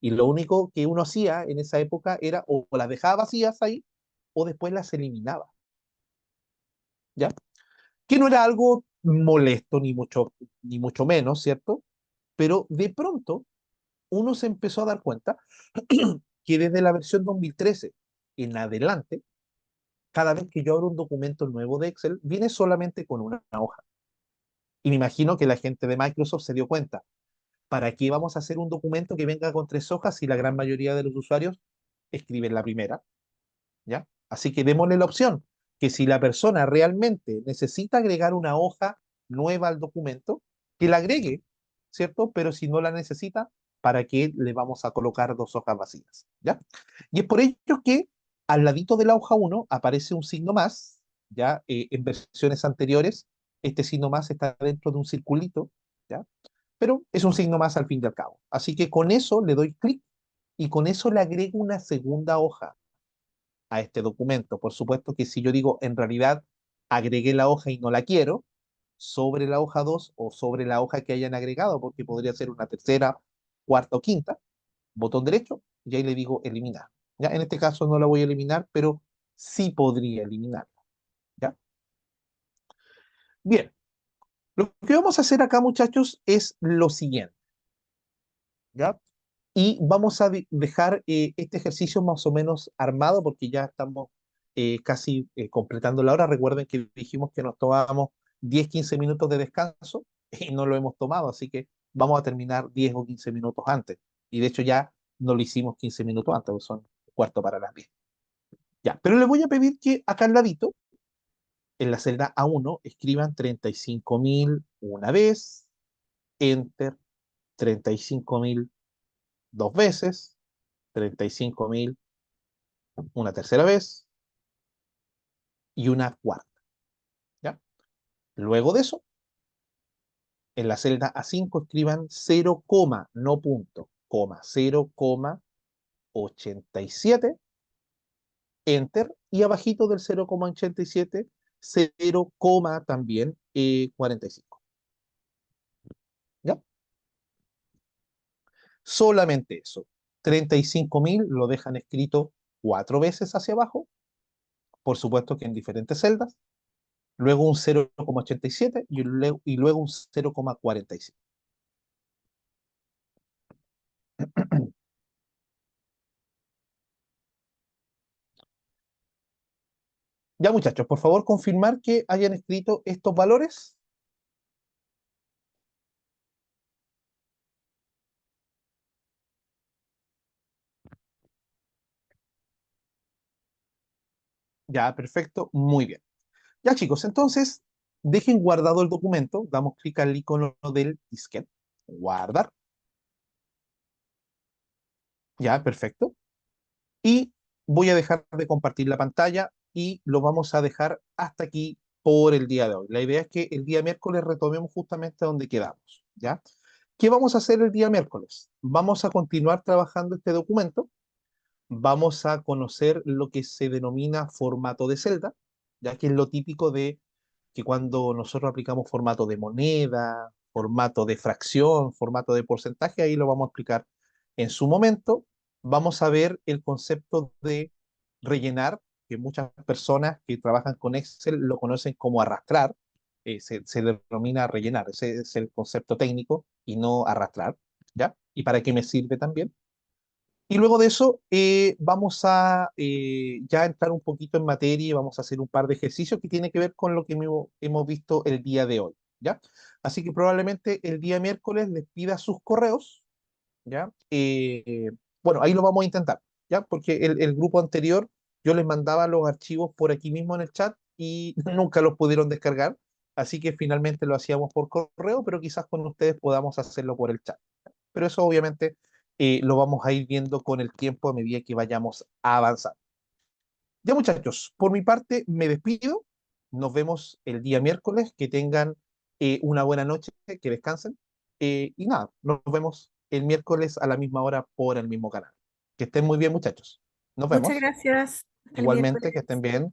Y lo único que uno hacía en esa época era o las dejaba vacías ahí o después las eliminaba. ¿Ya? Que no era algo molesto ni mucho menos, ¿cierto? Pero de pronto uno se empezó a dar cuenta que desde la versión 2013 en adelante, cada vez que yo abro un documento nuevo de Excel, viene solamente con una hoja. Y me imagino que la gente de Microsoft se dio cuenta, ¿para qué vamos a hacer un documento que venga con 3 hojas si la gran mayoría de los usuarios escriben la primera? ¿Ya? Así que démosle la opción, que si la persona realmente necesita agregar una hoja nueva al documento, que la agregue, ¿cierto? Pero si no la necesita, ¿para qué le vamos a colocar 2 hojas vacías? ¿Ya? Y es por ello que al ladito de la hoja uno aparece un signo más, ¿ya? En versiones anteriores, este signo más está dentro de un circulito, ¿ya? Pero es un signo más al fin y al cabo. Así que con eso le doy clic y con eso le agrego una segunda hoja a este documento. Por supuesto que si yo digo en realidad agregué la hoja y no la quiero, sobre la hoja 2 o sobre la hoja que hayan agregado, porque podría ser una tercera, cuarta o quinta, botón derecho, y ahí le digo eliminar. ¿Ya? En este caso no la voy a eliminar, pero sí podría eliminarla. ¿Ya? Bien, lo que vamos a hacer acá, muchachos, es lo siguiente. ¿Ya? Y vamos a dejar este ejercicio más o menos armado porque ya estamos casi completando la hora. Recuerden que dijimos que nos tomábamos 10-15 minutos de descanso y no lo hemos tomado, así que vamos a terminar 10 o 15 minutos antes. Y de hecho ya no lo hicimos 15 minutos antes, porque son cuarto para las 10. Ya, pero les voy a pedir que acá al ladito, en la celda A1, escriban 35.000 una vez, enter, 35.000 dos veces, 35.000 una tercera vez y una cuarta, ¿ya? Luego de eso, En la celda A5 escriban 0, no punto, 0,87, enter, y abajito del 0,87, 0, también 45. ¿Ya? Solamente eso. 35.000 lo dejan escrito 4 veces hacia abajo, por supuesto que en diferentes celdas, luego un 0,87 y luego un 0,45. Ya, muchachos, por favor confirmar que hayan escrito estos valores. Ya, perfecto, muy bien. Ya, chicos, entonces dejen guardado el documento, damos clic al icono del disquete, guardar. Ya, perfecto. Y voy a dejar de compartir la pantalla y lo vamos a dejar hasta aquí por el día de hoy. La idea es que el día miércoles retomemos justamente donde quedamos, ¿ya? ¿Qué vamos a hacer el día miércoles? Vamos a continuar trabajando este documento, vamos a conocer lo que se denomina formato de celda, ya que es lo típico de que cuando nosotros aplicamos formato de moneda, formato de fracción, formato de porcentaje, ahí lo vamos a explicar en su momento. Vamos a ver el concepto de rellenar, que muchas personas que trabajan con Excel lo conocen como arrastrar, se denomina rellenar, ese es el concepto técnico y no arrastrar, ¿ya? ¿Y para qué me sirve también? Y luego de eso vamos a ya entrar un poquito en materia y vamos a hacer un par de ejercicios que tienen que ver con lo que hemos visto el día de hoy, ¿ya? Así que probablemente el día miércoles les pida sus correos, ¿ya? Bueno, ahí lo vamos a intentar, ¿ya? Porque el grupo anterior yo les mandaba los archivos por aquí mismo en el chat y nunca los pudieron descargar, así que finalmente lo hacíamos por correo, pero quizás con ustedes podamos hacerlo por el chat. Pero eso obviamente lo vamos a ir viendo con el tiempo a medida que vayamos avanzando. Ya, muchachos, por mi parte me despido. Nos vemos el día miércoles. Que tengan una buena noche, que descansen. Y nada, nos vemos el miércoles a la misma hora por el mismo canal. Que estén muy bien, muchachos. Nos Muchas vemos. gracias. Hasta el Igualmente, que miércoles. estén bien.